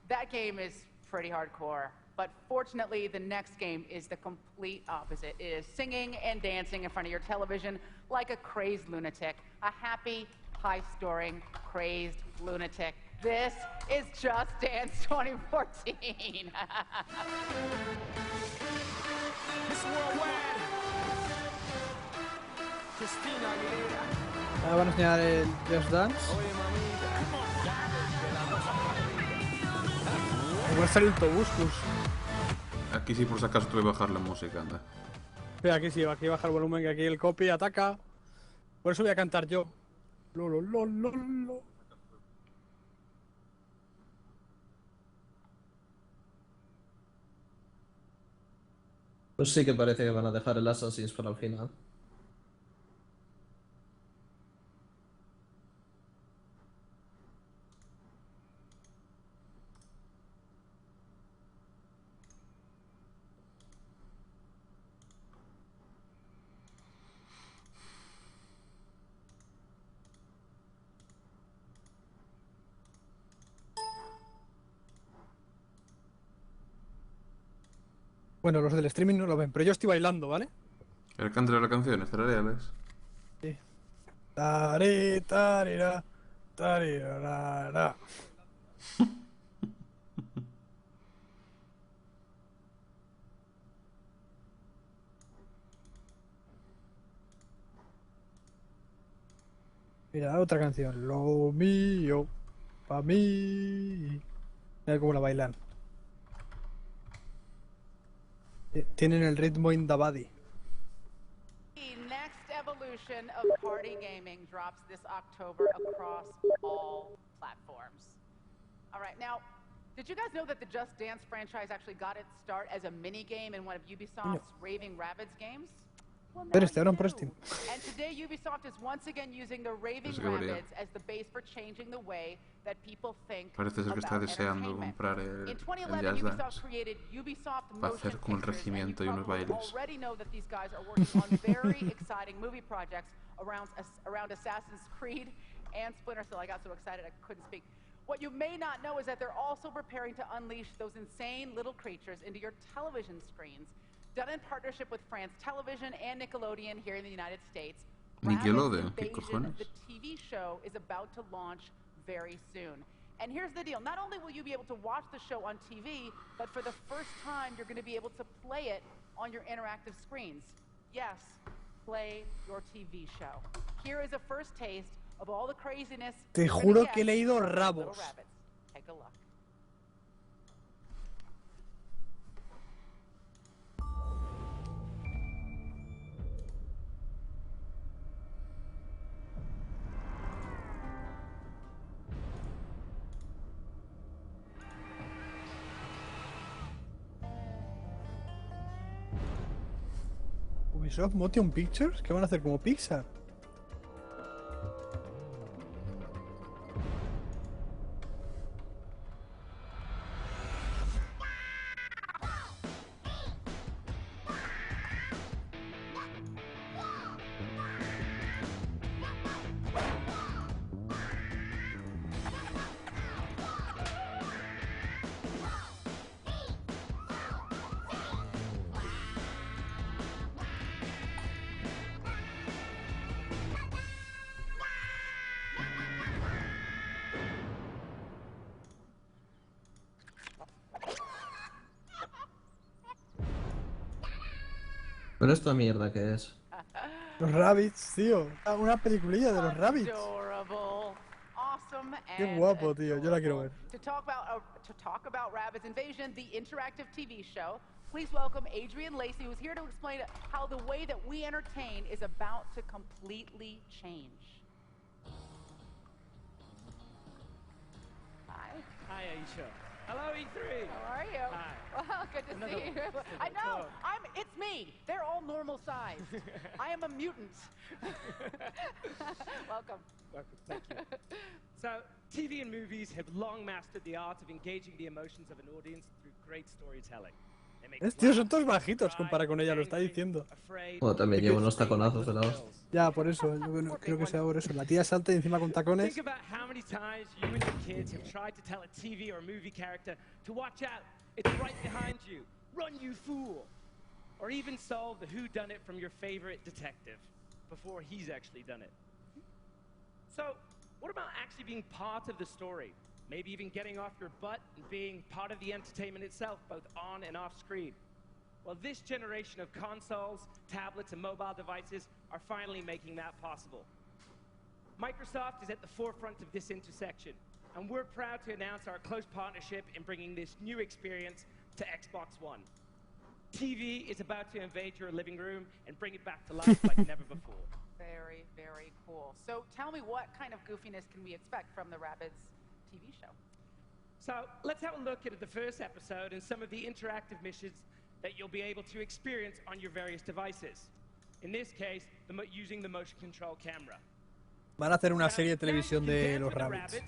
that game is pretty hardcore. But fortunately, the next game is the complete opposite. It is singing and dancing in front of your television like a crazed lunatic. A happy, high-scoring, crazed lunatic. This is Just Dance 2014. Miss Worldwide. Christina Aguilera. Ahora van a enseñar el Just Dance. Oye, mamita. Igual sale el Tobuscus. Aquí sí por si acaso tuve que bajar la música, anda. Espera, aquí sí, aquí baja el volumen, que aquí el copy ataca. Por eso voy a cantar yo. Lo, lo, lo, lo, lo. Pues sí que parece que van a dejar el Assassin's para el final. Bueno, los del streaming no lo ven, pero yo estoy bailando, ¿vale? El cante de las canciones, tarareales. Sí. Tare, tarira, tarirarara. Mira, otra canción. Lo mío, pa' mí. Mira cómo la bailan. Tienen el ritmo in the body. The next evolution of party gaming drops this October across all platforms. All right, now, did you guys know that the Just Dance franchise actually got its start as a mini-game in one of Ubisoft's Raving Rabbids games? Well, Pero este ahora por Steam. And today Ubisoft is once again using the Raving Rabbids as the base for changing the way that people think Parece ser que está about deseando entertainment. comprar In el 2011, Just Ubisoft Dance. created Ubisoft Va a Motion hacer como un Pictures, and you regimiento y unos probably bailes. already know that these guys are working on very exciting movie projects around Assassin's Creed and Splinter Cell. I got so excited I couldn't speak. What you may not know is that they're also preparing to unleash those insane little creatures into your television screens, done in partnership with France Television and Nickelodeon here in the United States. Nickelodeon, ¿qué Rabbids cojones? Invasion, the TV show, is about to launch very soon. And here's the deal. Not only will you be able to watch the show on TV, but for the first time, you're going to be able to play it on your interactive screens. Yes, play your TV show. Here is a first taste of all the craziness. Te juro que he leído rabos. Take a look. Ubisoft Motion Pictures, ¿qué van a hacer como Pixar? Pero esta mierda que es. Los Rabbids, tío. Una peliculilla de los Rabbids. Adorable, awesome, Qué and guapo, tío. Yo la quiero ver. To talk about Rabbids Invasion, the interactive TV show, please welcome Adrian Lacey, who's here to explain how the way that we entertain is about to completely change. Hi. Hi, Aisha. Hello, E3. How are you? Hi. Well, good to see you. I know. It's me. They're all normal size. I am a mutant. Welcome. Welcome. Thank you. So, TV and movies have long mastered the art of engaging the emotions of an audience through great storytelling. Tío, son todos bajitos comparado con ella, lo está diciendo. Bueno, también llevo unos taconazos de lado. Ya, por eso, yo no creo que sea por eso. La tía salta y encima con tacones. Think about how many times you and your kids have tried to tell a TV or movie character to watch out, it's right behind you, run you fool. Or even solve the whodunit from your favorite detective before he's actually done it. So, what about actually being part of the story? Maybe even getting off your butt and being part of the entertainment itself, both on and off screen. Well, this generation of consoles, tablets, and mobile devices are finally making that possible. Microsoft is at the forefront of this intersection, and we're proud to announce our close partnership in bringing this new experience to Xbox One. TV is about to invade your living room and bring it back to life like never before. Very, very cool. So tell me, what kind of goofiness can we expect from the Rabbids TV show? So let's have a look at the first episode and some of the interactive missions that you'll be able to experience on your various devices. In this case, using the motion control camera. Van a hacer una serie de televisión de los Rabbids.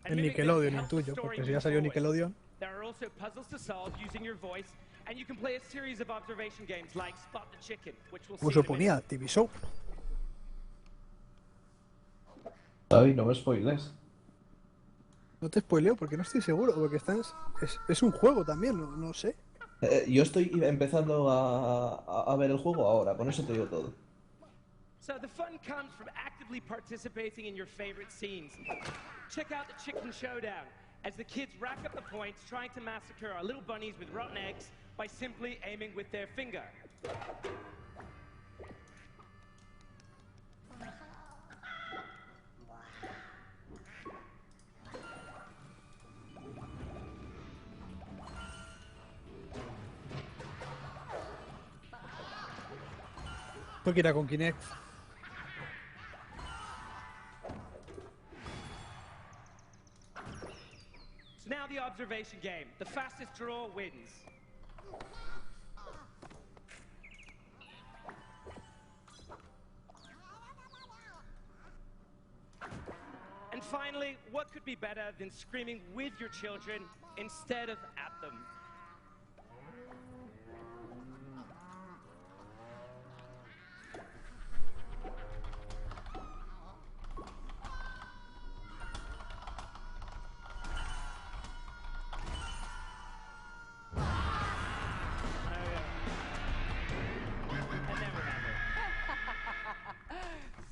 En Nickelodeon, intuyo, porque si ya salió Nickelodeon. There are also puzzles to solve using your voice, and you can play a series of observation games like Spot the Chicken, which will Como se oponía, TV Show. Ay, no me spoiles. No te spoileo porque no estoy seguro, porque es un juego también, no sé. Yo estoy empezando a ver el juego ahora, con eso te digo todo. So the fun comes from actively participating in your favorite scenes. Check out the chicken showdown as the kids rack up the points trying to massacre our little bunnies with rotten eggs by simply aiming with their finger. Porque era con Kinect. So now the observation game. The fastest draw wins. And finally, what could be better than screaming with your children instead of at them?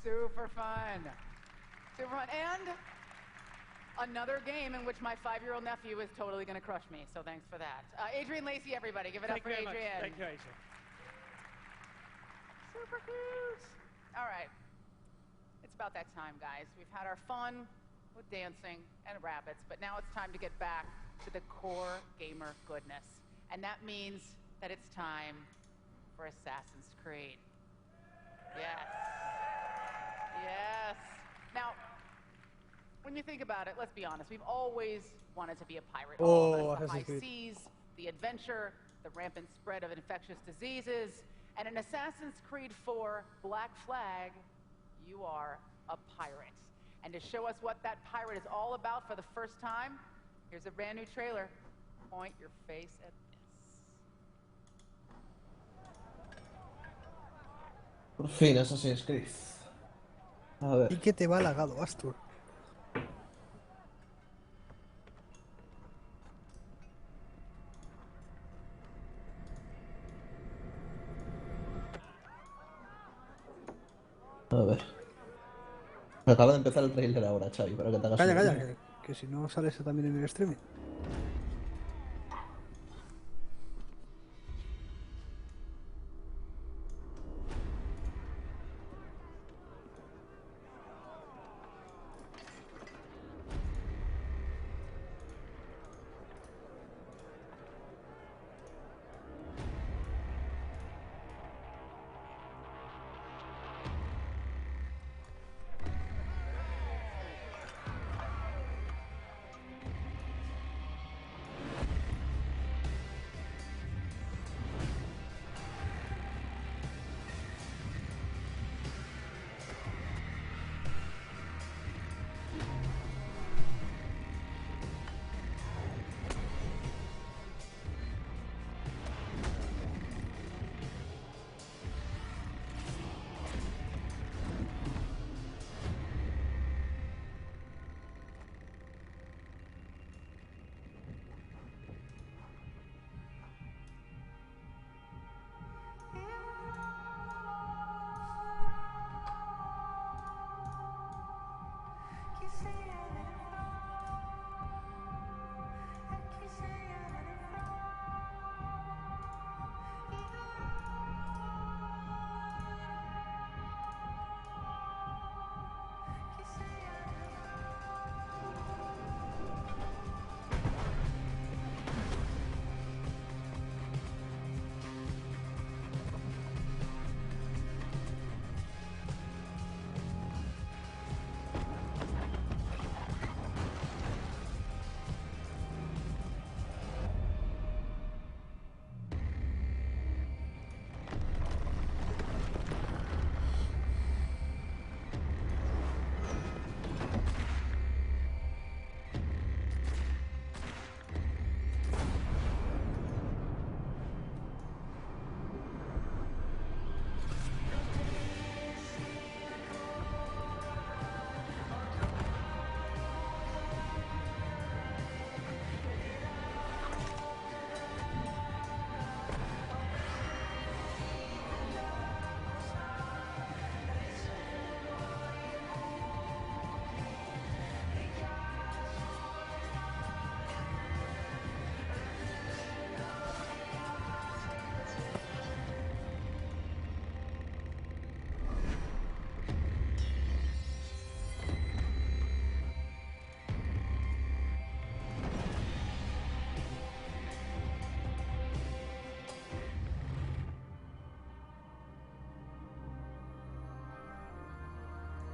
Super fun. Super fun. And another game in which my 5-year-old nephew is totally going to crush me, so thanks for that. Adrian Lacey, everybody. Give it up for Adrian. Thank you, Adrian. Super cute. All right. It's about that time, guys. We've had our fun with dancing and rabbits, but now it's time to get back to the core gamer goodness. And that means that it's time for Assassin's Creed. Yes. Yes. Now, when you think about it, let's be honest, we've always wanted to be a pirate. All of us, the high seas, the adventure, the rampant spread of infectious diseases, and in Assassin's Creed 4 Black Flag, you are a pirate. And to show us what that pirate is all about for the first time, here's a brand new trailer. Point your face at this. Por fin, Assassin's Creed. A ver. Y que te va lagado, Astur. A ver. Me acaba de empezar el trailer ahora, Xavi, para que te hagas Calla, una calla, idea. que si no sale eso también en el streaming.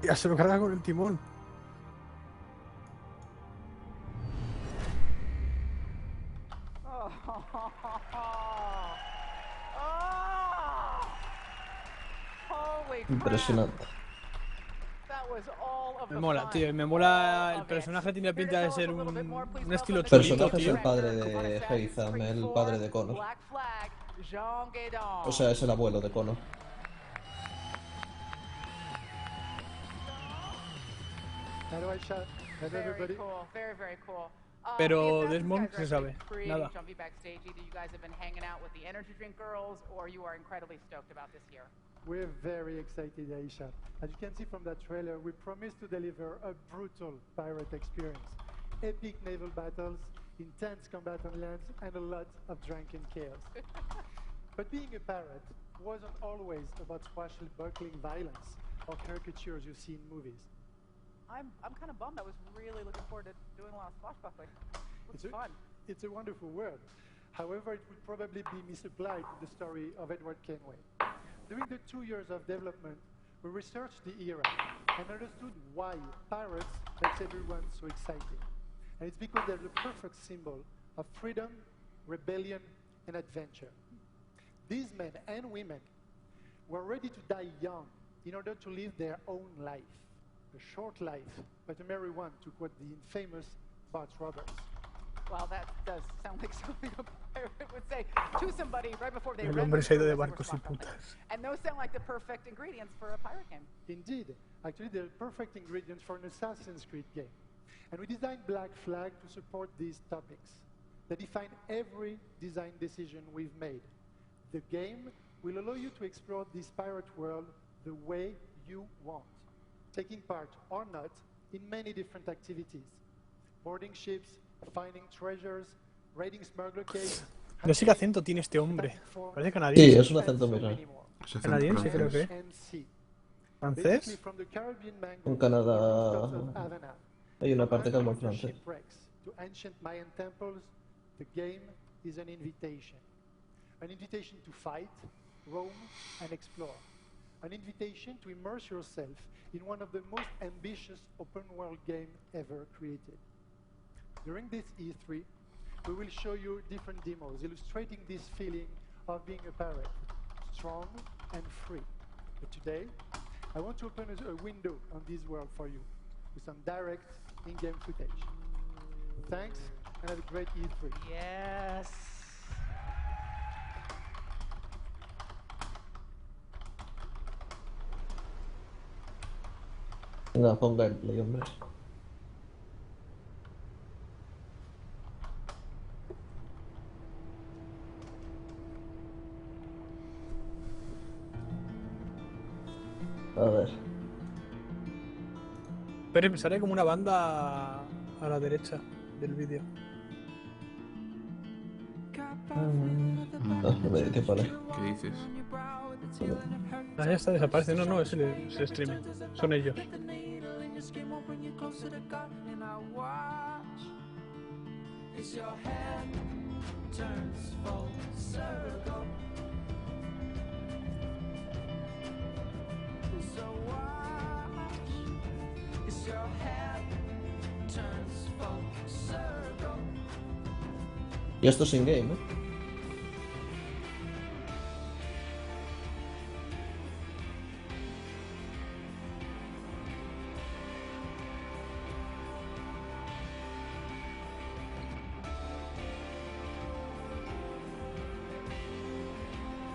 Ya se lo carga con el timón. Impresionante. Me mola, tío. Me mola. El personaje tiene pinta de ser un estilo El chulito, personaje es tío. el padre de Heizam, el padre de Connor. O sea, es el abuelo de Connor. Pero Desmond, ¿qué se sabe? Nada. We're very excited, Aisha. As you can see from that trailer, we promise to deliver a brutal pirate experience. Epic naval battles, intense combat on land, and a lot of drunken chaos. But being a pirate wasn't always about swashbuckling violence or caricatures you see in movies. I'm kind of bummed. I was really looking forward to doing a lot of swashbuckling. It's fun. It's a wonderful word. However, it would probably be misapplied to the story of Edward Kenway. During the 2 years of development, we researched the era and understood why pirates makes everyone so excited. And it's because they're the perfect symbol of freedom, rebellion, and adventure. These men and women were ready to die young in order to live their own life. A short life, but a merry one, to quote the infamous Bart Roberts. Well, that does sound like something a pirate would say to somebody right before they El hombre se ha ido de barcos y putas. And those sound like the perfect ingredients for a pirate game. Indeed. Actually, they're perfect ingredients for an Assassin's Creed game. And we designed Black Flag to support these topics. They define every design decision we've made. The game will allow you to explore this pirate world the way you want, taking part or not in many different activities. Boarding ships, finding treasures, raiding smuggler caves. No sé qué acento tiene este hombre. Parece Sí, canadiense. es un acento muy raro. Canadiense, creo que. ¿Francés? En Canadá hay una parte que habla en francés. To ancient Mayan temples, the game is an invitation. An invitation to fight, roam, and explore. An invitation to immerse yourself in one of the most ambitious open-world games ever created. During this E3, we will show you different demos illustrating this feeling of being a pirate, strong and free. But today, I want to open a window on this world for you with some direct in-game footage. Thanks, and have a great E3. Yes. Venga, ponga el play, hombre. A ver. Pero me sale como una banda a la derecha del vídeo. No me dio tiempo a leer. ¿Qué dices? Ah, ya está, desaparece. No, es el streaming. Son ellos. Y esto es in-game, ¿eh?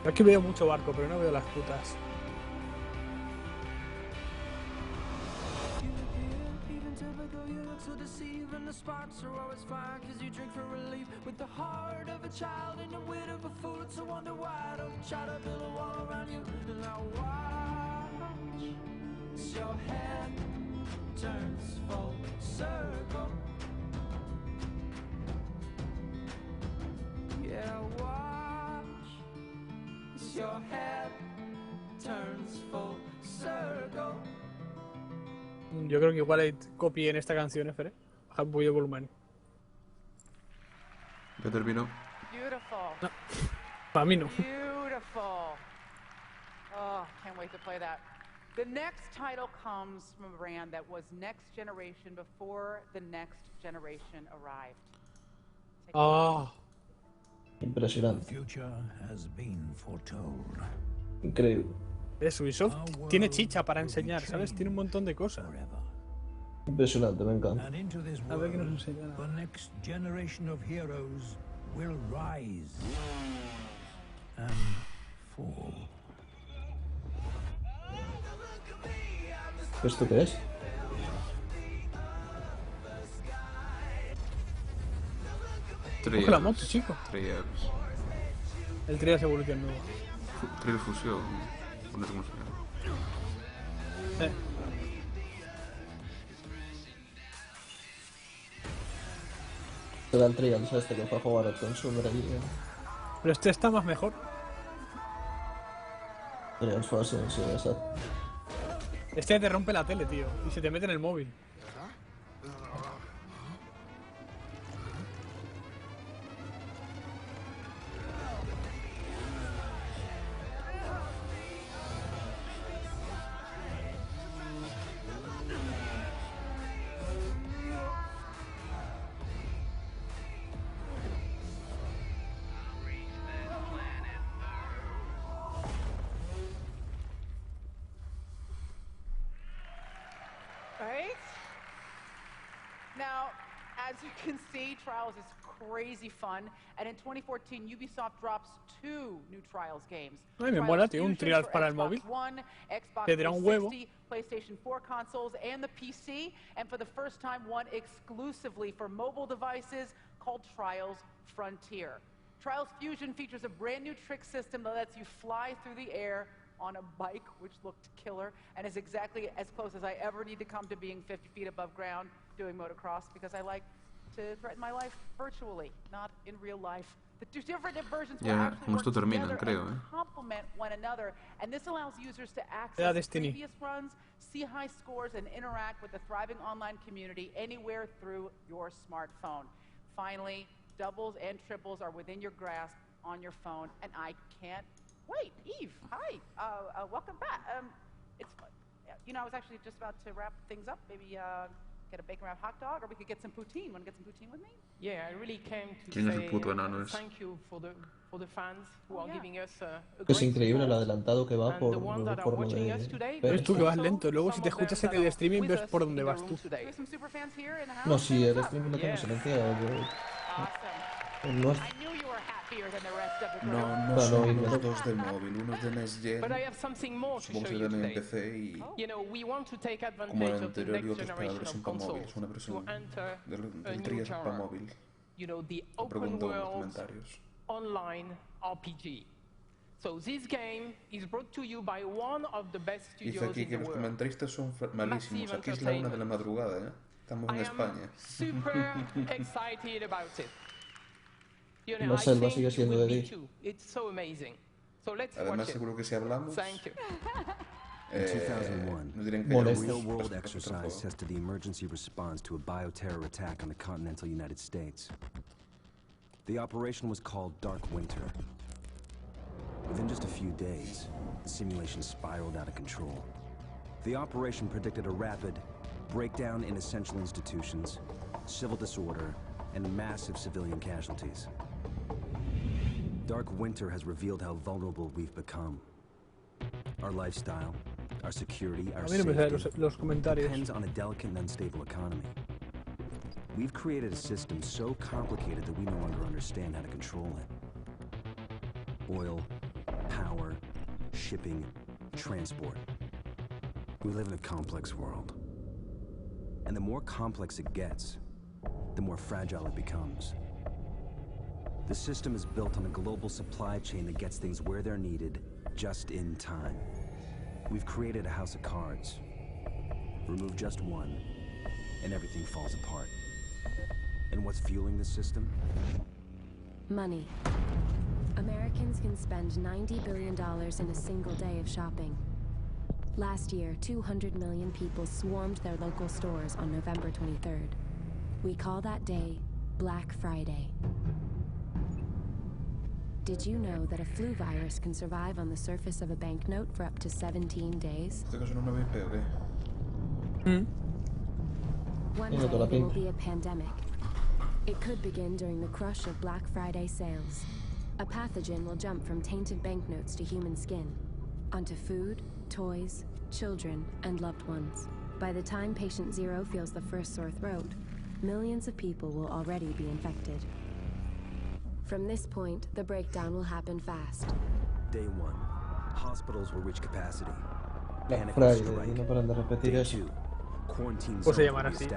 Aquí veo mucho barco, pero no veo las putas. Sparks are always fine, cause you drink for relief. With the heart of a child and the wit of a fool, it's a wonder why I don't try to build a wall around you. And I watch as your head turns full circle. Yeah, watch as your head turns full circle. Yo creo que igual hay copy en esta canción, Fere. Baja un poquito de volumen. Ya terminó. Beautiful. No. Para mí no. Beautiful. Oh, can't wait to play that. The next title comes from a brand that was next generation before the next generation arrived. Ah. Impresionante. The future has been foretold. Increíble. Es Ubisoft. Tiene chicha para enseñar, ¿sabes? Tiene un montón de cosas. Impresionante, me encanta. And into this A ver qué nos world, enseñan. the next generation of heroes will rise and fall. ¿Esto qué es? Coge la moto, chico. Trials. El Trials Evolution nuevo. Trials Fusión. No sé cómo se llama. Se da el Trials este que fue a jugar al Consumer allí. Pero este está más mejor. Trials fue así, sí, exacto. Este te rompe la tele, tío. Y se te mete en el móvil. Right? Now, as you can see, Trials is crazy fun, and in 2014, Ubisoft drops 2 new Trials games. Ay, me mola, tío, un Trials para el móvil. One, Xbox Te dará un huevo. 360, PlayStation 4 consoles, and the PC, and for the first time, one exclusively for mobile devices called Trials Frontier. Trials Fusion features a brand new trick system that lets you fly through the air on a bike, which looked killer, and is exactly as close as I ever need to come to being 50 feet above ground doing motocross, because I like to threaten my life virtually, not in real life. The 2 different versions will actually work together and complement one another, and this allows users to access previous runs, see high scores, and interact with the thriving online community anywhere through your smartphone. Finally, doubles and triples are within your grasp on your phone, and I can't wait. Eve, hi. Welcome back. It's, you know, I was actually just about to wrap things up. Maybe get a bacon wrapped hot dog, or we could get some poutine. Want to get some poutine with me? Yeah, I really came to say thank you for the fans who are giving us a Es increíble el adelantado que va por lo de... Ves tú que vas lento, luego si te escuchas en el streaming ves por dónde vas tú. No, si el streaming lo tengo silenciado. No es... No son los dos del móvil, uno es de Next Gen, supongo que se de PC y como el anterior y otros para la versión para móvil, es una versión del Trials para móvil. Lo pregunto en los comentarios. Online RPG. So this game is brought to you by one of the best Dice studios aquí in que the los world. comentaristas son malísimos, aquí es la 1 de la madrugada, ¿eh? Estamos en España. Super excited about it. You know, La selva sigue siendo de día. It's so amazing. So let's Además watch it. seguro que si hablamos Thank you. In 2001, no dirán que a hay real-world exercise tested the emergency response to a bioterror attack on the continental United States. The operation was called Dark Winter. Within just a few days, the simulation spiraled out of control. The operation predicted a rapid breakdown in essential institutions, civil disorder, and massive civilian casualties. Dark Winter has revealed how vulnerable we've become. Our lifestyle, our security, our safety depends on a delicate and unstable economy. We've created a system so complicated that we no longer understand how to control it. Oil, power, shipping, transport. We live in a complex world. And the more complex it gets, the more fragile it becomes. The system is built on a global supply chain that gets things where they're needed, just in time. We've created a house of cards. Remove just one, and everything falls apart. And what's fueling this system? Money. Americans can spend $90 billion in a single day of shopping. Last year, 200 million people swarmed their local stores on November 23rd. We call that day Black Friday. Did you know that a flu virus can survive on the surface of a banknote for up to 17 days? ¿Este caso no una BP o qué? One day there will be a pandemic. It could begin during the crush of Black Friday sales. A pathogen will jump from tainted banknotes to human skin, onto food, toys, children, and loved ones. By the time patient zero feels the first sore throat, millions of people will already be infected. From this point, the breakdown will happen fast. Day 1. Hospitals will reach capacity. Black Friday, no paran de repetir eso. ¿Cómo se llamará así?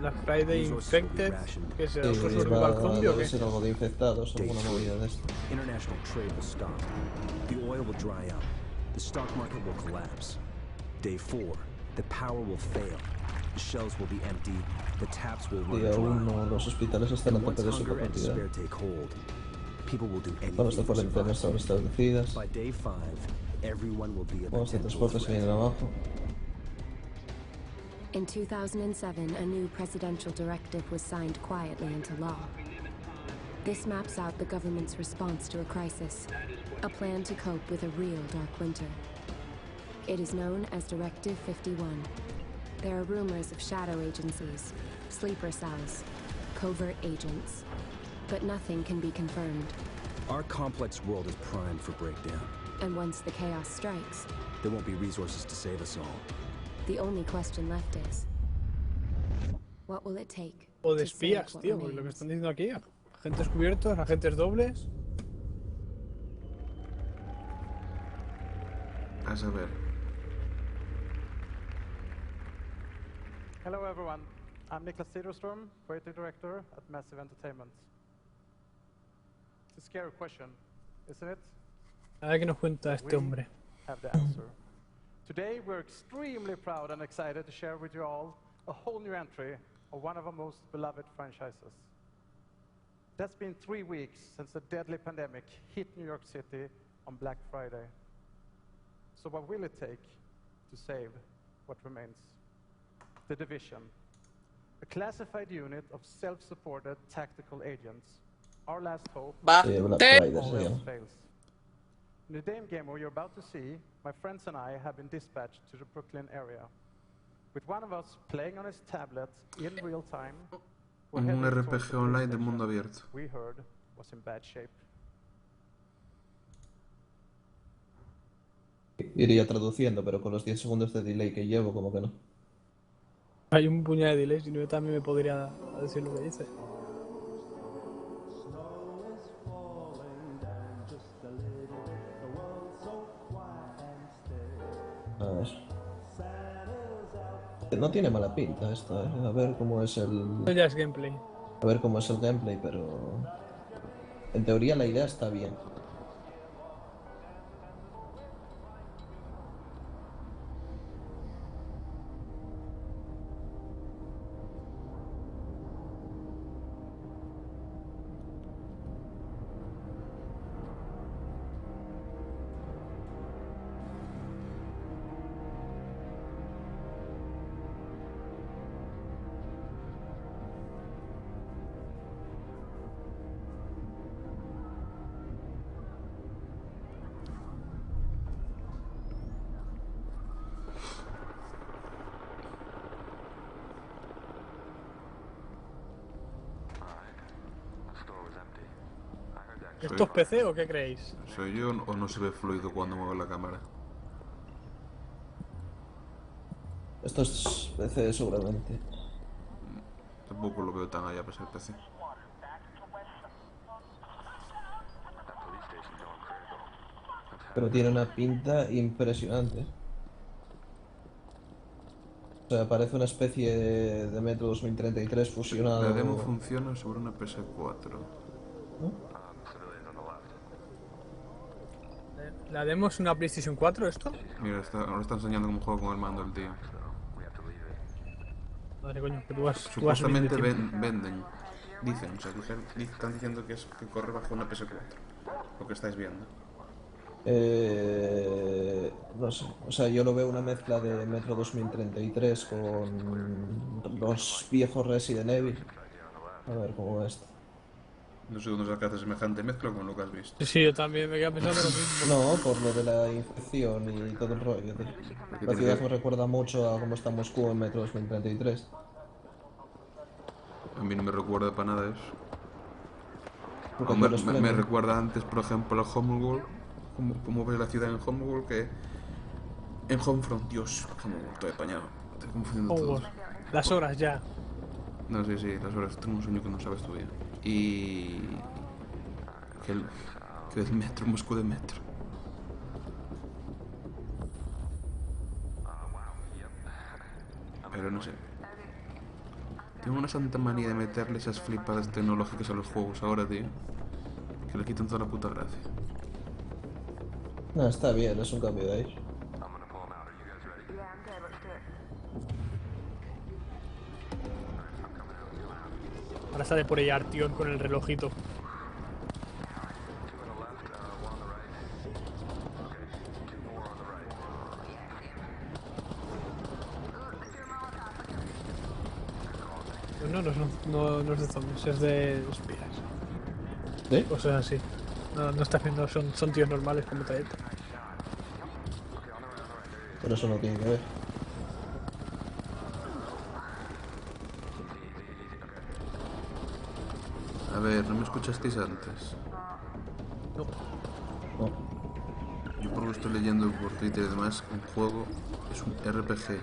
Black Friday Infected, que es el survival zombie o qué? Ser algo de infectados, alguna movida de esto. International trade will stop. The oil will dry out. The stock market will collapse. Day 4. The power will fail. The shelves will be empty. The taps will run Día dry. 1, los hospitales están a And once tope de su hunger and capacidad. despair take hold, people will do anything Zonas de for cuarentena están survival. establecidas. By day 5, everyone will be a Zonas de potential transporte se threat. vienen abajo. In 2007, a new presidential directive was signed quietly into law. This maps out the government's response to a crisis, a plan to cope with a real dark winter. It is known as Directive 51. There are rumors of shadow agencies, sleeper cells, covert agents, but nothing can be confirmed. Our complex world is primed for breakdown. And once the chaos strikes, There won't be resources to save us all. the only question left is, what will it take? O de to save espías, what tío, porque lo que remains? están diciendo aquí. Agentes cubiertos, agentes dobles. A saber. Hello everyone, I'm Niklas Cederström, creative director at Massive Entertainment. It's a scary question, isn't it? A ver qué nos cuenta este hombre. Have the answer. Today we're extremely proud and excited to share with you all a whole new entry of one of our most beloved franchises. That's been 3 weeks since the deadly pandemic hit New York City on Black Friday. So what will it take to save what remains? The Division, a classified unit of self-supported tactical agents. Our last hope. Black Friday, all sí. else fails. In the demo you're about to see, my friends and I have been dispatched to the Brooklyn area. With one of us playing on his tablet in real time, we're Un heading towards RPG the online de police mundo station abierto. we heard was in bad shape. Iría traduciendo, pero con los 10 segundos de delay que llevo, como que no. Hay un puñado de delay, si no yo también me podría decir lo que dice. A ver. No tiene mala pinta esto, ¿eh? A ver cómo es el... Esto ya es gameplay. A ver cómo es el gameplay, pero... En teoría la idea está bien. ¿Esto es PC o qué creéis? ¿Soy yo o no se ve fluido cuando muevo la cámara? Esto es PC seguramente. Tampoco lo veo tan allá para ser PC. Pero tiene una pinta impresionante. O sea, parece una especie de Metro 2033 fusionado. La demo funciona sobre una PS4. ¿La demo es una PlayStation 4 esto? Mira, ahora está enseñando cómo juega con el mando el tío. Madre coño, que tú vas Supuestamente venden, dicen, o sea, están diciendo que corre bajo una PS4. Lo que estáis viendo. No sé, o sea, yo lo veo una mezcla de Metro 2033 con los viejos Resident Evil. A ver cómo va esto. No sé dónde sacaste semejante mezcla con lo que has visto. Sí, yo también me quedé pensando lo mismo. No, por lo de la infección y todo el rollo. La ciudad me recuerda mucho a cómo está Moscú en Metro 2033. A mí no me recuerda para nada eso. Me Me recuerda antes, por ejemplo, a Homeworld. Como ves la ciudad en Homeworld, que en Homefront, Dios, Homeworld, todo apañado. Estoy confundiendo todo. Las horas ya. No, sí, las horas. Tengo un sueño que no sabes todavía. Y... que el metro, Moscú de metro. Pero no sé. Tengo una santa manía de meterle esas flipadas tecnológicas a los juegos ahora, tío. Que le quitan toda la puta gracia. No, está bien, es un cambio de aire. Ahora sale por ahí Artyom con el relojito. No es de zombies, es de espías. ¿Sí? Cosas así. No está haciendo, son tíos normales como Directo. Pero eso no tiene que ver. A ver, ¿no me escuchasteis antes? No. Yo por lo que estoy leyendo por Twitter y demás, un juego es un RPG.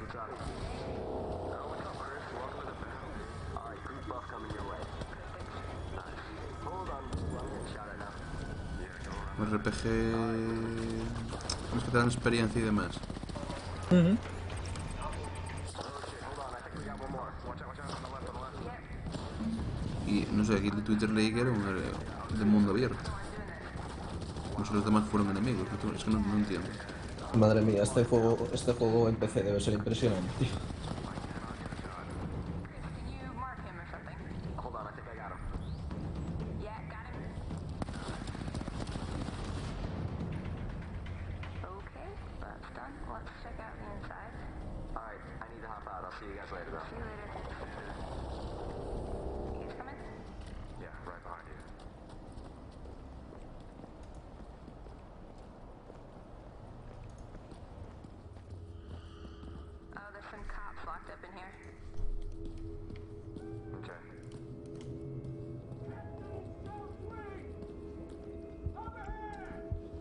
Un RPG... es que te dan experiencia y demás. Y no sé, aquí en Twitter leí que era un de mundo abierto. No sé, los demás fueron enemigos, es que no entiendo. Madre mía, este juego en PC debe ser impresionante, tío.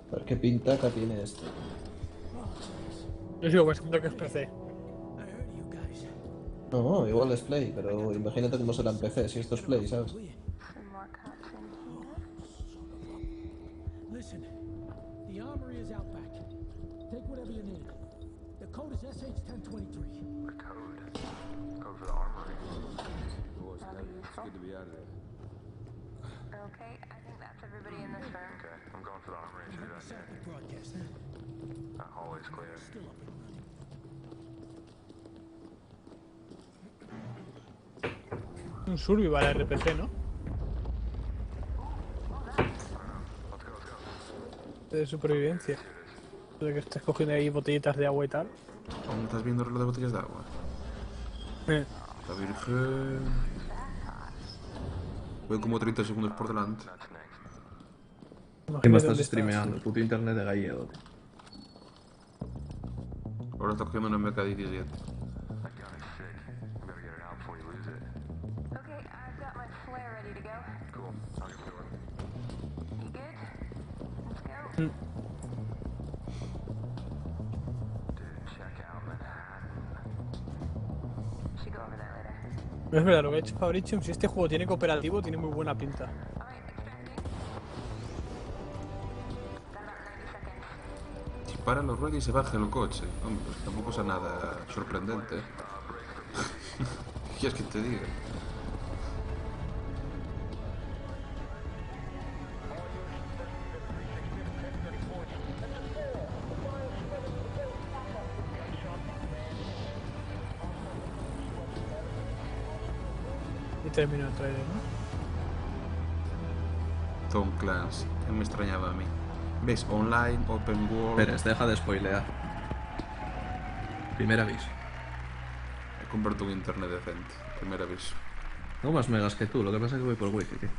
A ver qué pintaca tiene esto. Yo sigo pensando que es PC. No, igual es Play, pero imagínate cómo será en PC si esto es Play, ¿sabes? Listen, the armory is out back. Take whatever you need. The code is SH-1023. The code? Code for the armory. Well, it's good to be out of there. Okay, I think that's everybody in this room. Okay, I'm going for the armory. Shoot out there. Broadcast, That hallway's clear. Still up and running. Un survival RPG, ¿no? De supervivencia. De que estés cogiendo ahí botellitas de agua y tal. ¿Aún estás viendo el reloj de botellas de agua? La Virgen... Voy como 30 segundos por delante. ¿Qué me estás streameando? Puto internet de gallego. Ahora está cogiendo una MK17. No es verdad, lo que ha hecho Fabricium, si este juego tiene cooperativo, tiene muy buena pinta. Si para los ruedas y se baja el coche. Hombre, pues tampoco es nada sorprendente. ¿Qué quieres que te diga? Y terminó el trailer, ¿no? Tom Clancy, que me extrañaba a mí. ¿Ves? Online, open world... Pérez, deja de spoilear. Primer aviso. He comprado un internet decente. Primer aviso. Tengo más megas que tú, lo que pasa es que voy por wifi, tío.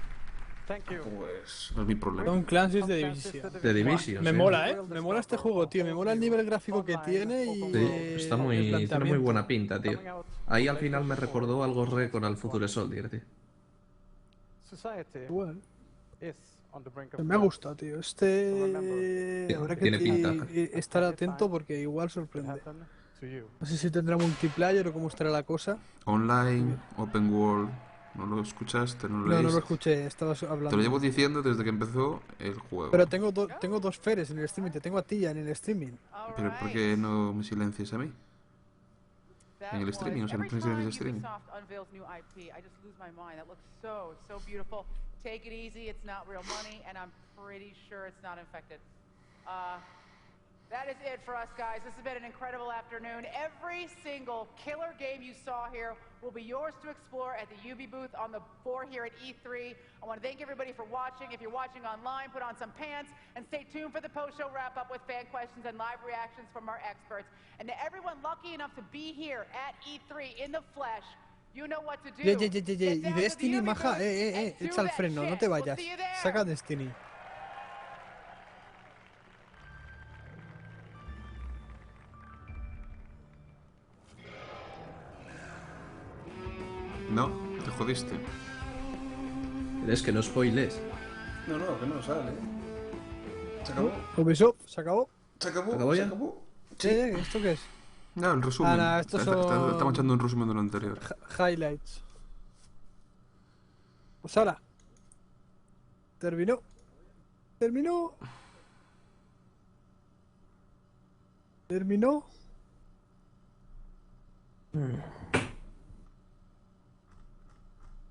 pues no es mi problema. Tom Clancy's de Division. De Division, Me sí. mola, me mola este juego, tío. Me mola el nivel gráfico que tiene y Sí, está el tiene muy buena planteamiento. pinta, tío. Ahí al final me recordó algo re con el Future Soldier, tío. Bueno. Me ha gustado, tío. Habrá Tiene pinta. que estar atento porque igual sorprende. No sé si tendrá multiplayer o cómo estará la cosa. Online, Open World, ¿no lo escuchaste? ¿No lo leíste? No lo escuché, estabas hablando. Te lo llevo diciendo desde que empezó el juego. Pero tengo dos Feres en el streaming, te tengo a ti ya en el streaming. Pero ¿por qué no me silencias a mí? En el streaming, o sea, no silencias el streaming. Take it easy, it's not real money, and I'm pretty sure it's not infected. That is it for us, guys. This has been an incredible afternoon. Every single killer game you saw here will be yours to explore at the Ubi booth on the floor here at E3. I want to thank everybody for watching. If you're watching online, put on some pants and stay tuned for the post-show wrap-up with fan questions and live reactions from our experts. And to everyone lucky enough to be here at E3 in the flesh, you know what to do. Y Destiny, maja, echa el freno, no te vayas. Saca Destiny. No, te jodiste. Es que no spoiles. No, que no sale. ¿Se acabó? Ubisoft, ¿se acabó? ¿Se acabó? ¿Se acabó ya? ¿Se acabó? Sí. ¿Esto qué es? No, el resumen. Estos son... Estamos echando un resumen de lo anterior. Highlights. Pues ahora. Terminó.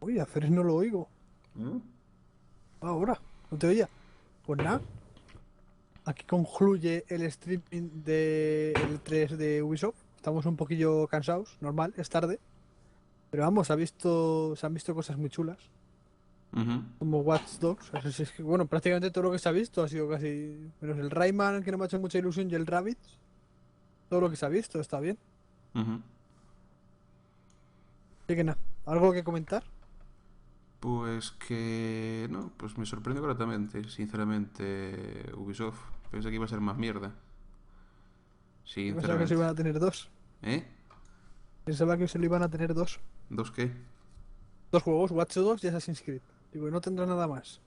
Uy, a Feres no lo oigo. Ahora, no te oía. Pues nada. Aquí concluye el streaming del 3 de Ubisoft. Estamos un poquillo cansados, normal, es tarde. Pero vamos, se han visto cosas muy chulas. Como Watch Dogs. Es que, bueno, prácticamente todo lo que se ha visto ha sido casi... Menos el RAYMAN, que no me ha hecho mucha ilusión, y el RABBIDS. Todo lo que se ha visto está bien. Así que nada, ¿algo que comentar? Pues que... No, pues me sorprende gratamente, sinceramente, Ubisoft. Pensé que iba a ser más mierda. Pensaba que se iban a tener dos. Pensaba que se lo iban a tener dos. ¿Dos qué? Dos juegos, Watch Dogs y Assassin's Creed. Digo, no tendrá nada más.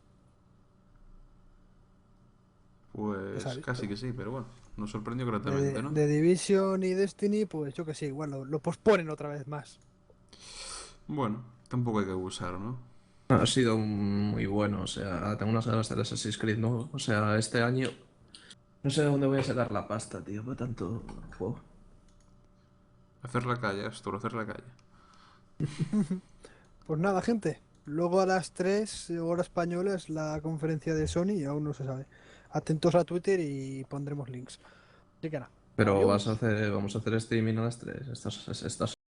Pues casi que sí, pero bueno, nos sorprendió gratamente, ¿no? De Division y Destiny, pues yo que sé, igual lo posponen otra vez más. Bueno, tampoco hay que abusar, ¿no? Ha sido muy bueno, o sea, tengo unas ganas de Assassin's Creed, ¿no? O sea, este año no sé de dónde voy a sacar la pasta, tío, para tanto juego. Hacer la calle, Astor, hacer la calle. Pues nada, gente. Luego a las 3 hora española es la conferencia de Sony y aún no se sabe. Atentos a Twitter y pondremos links. Así que nada. Pero vamos a hacer streaming a las 3. Estas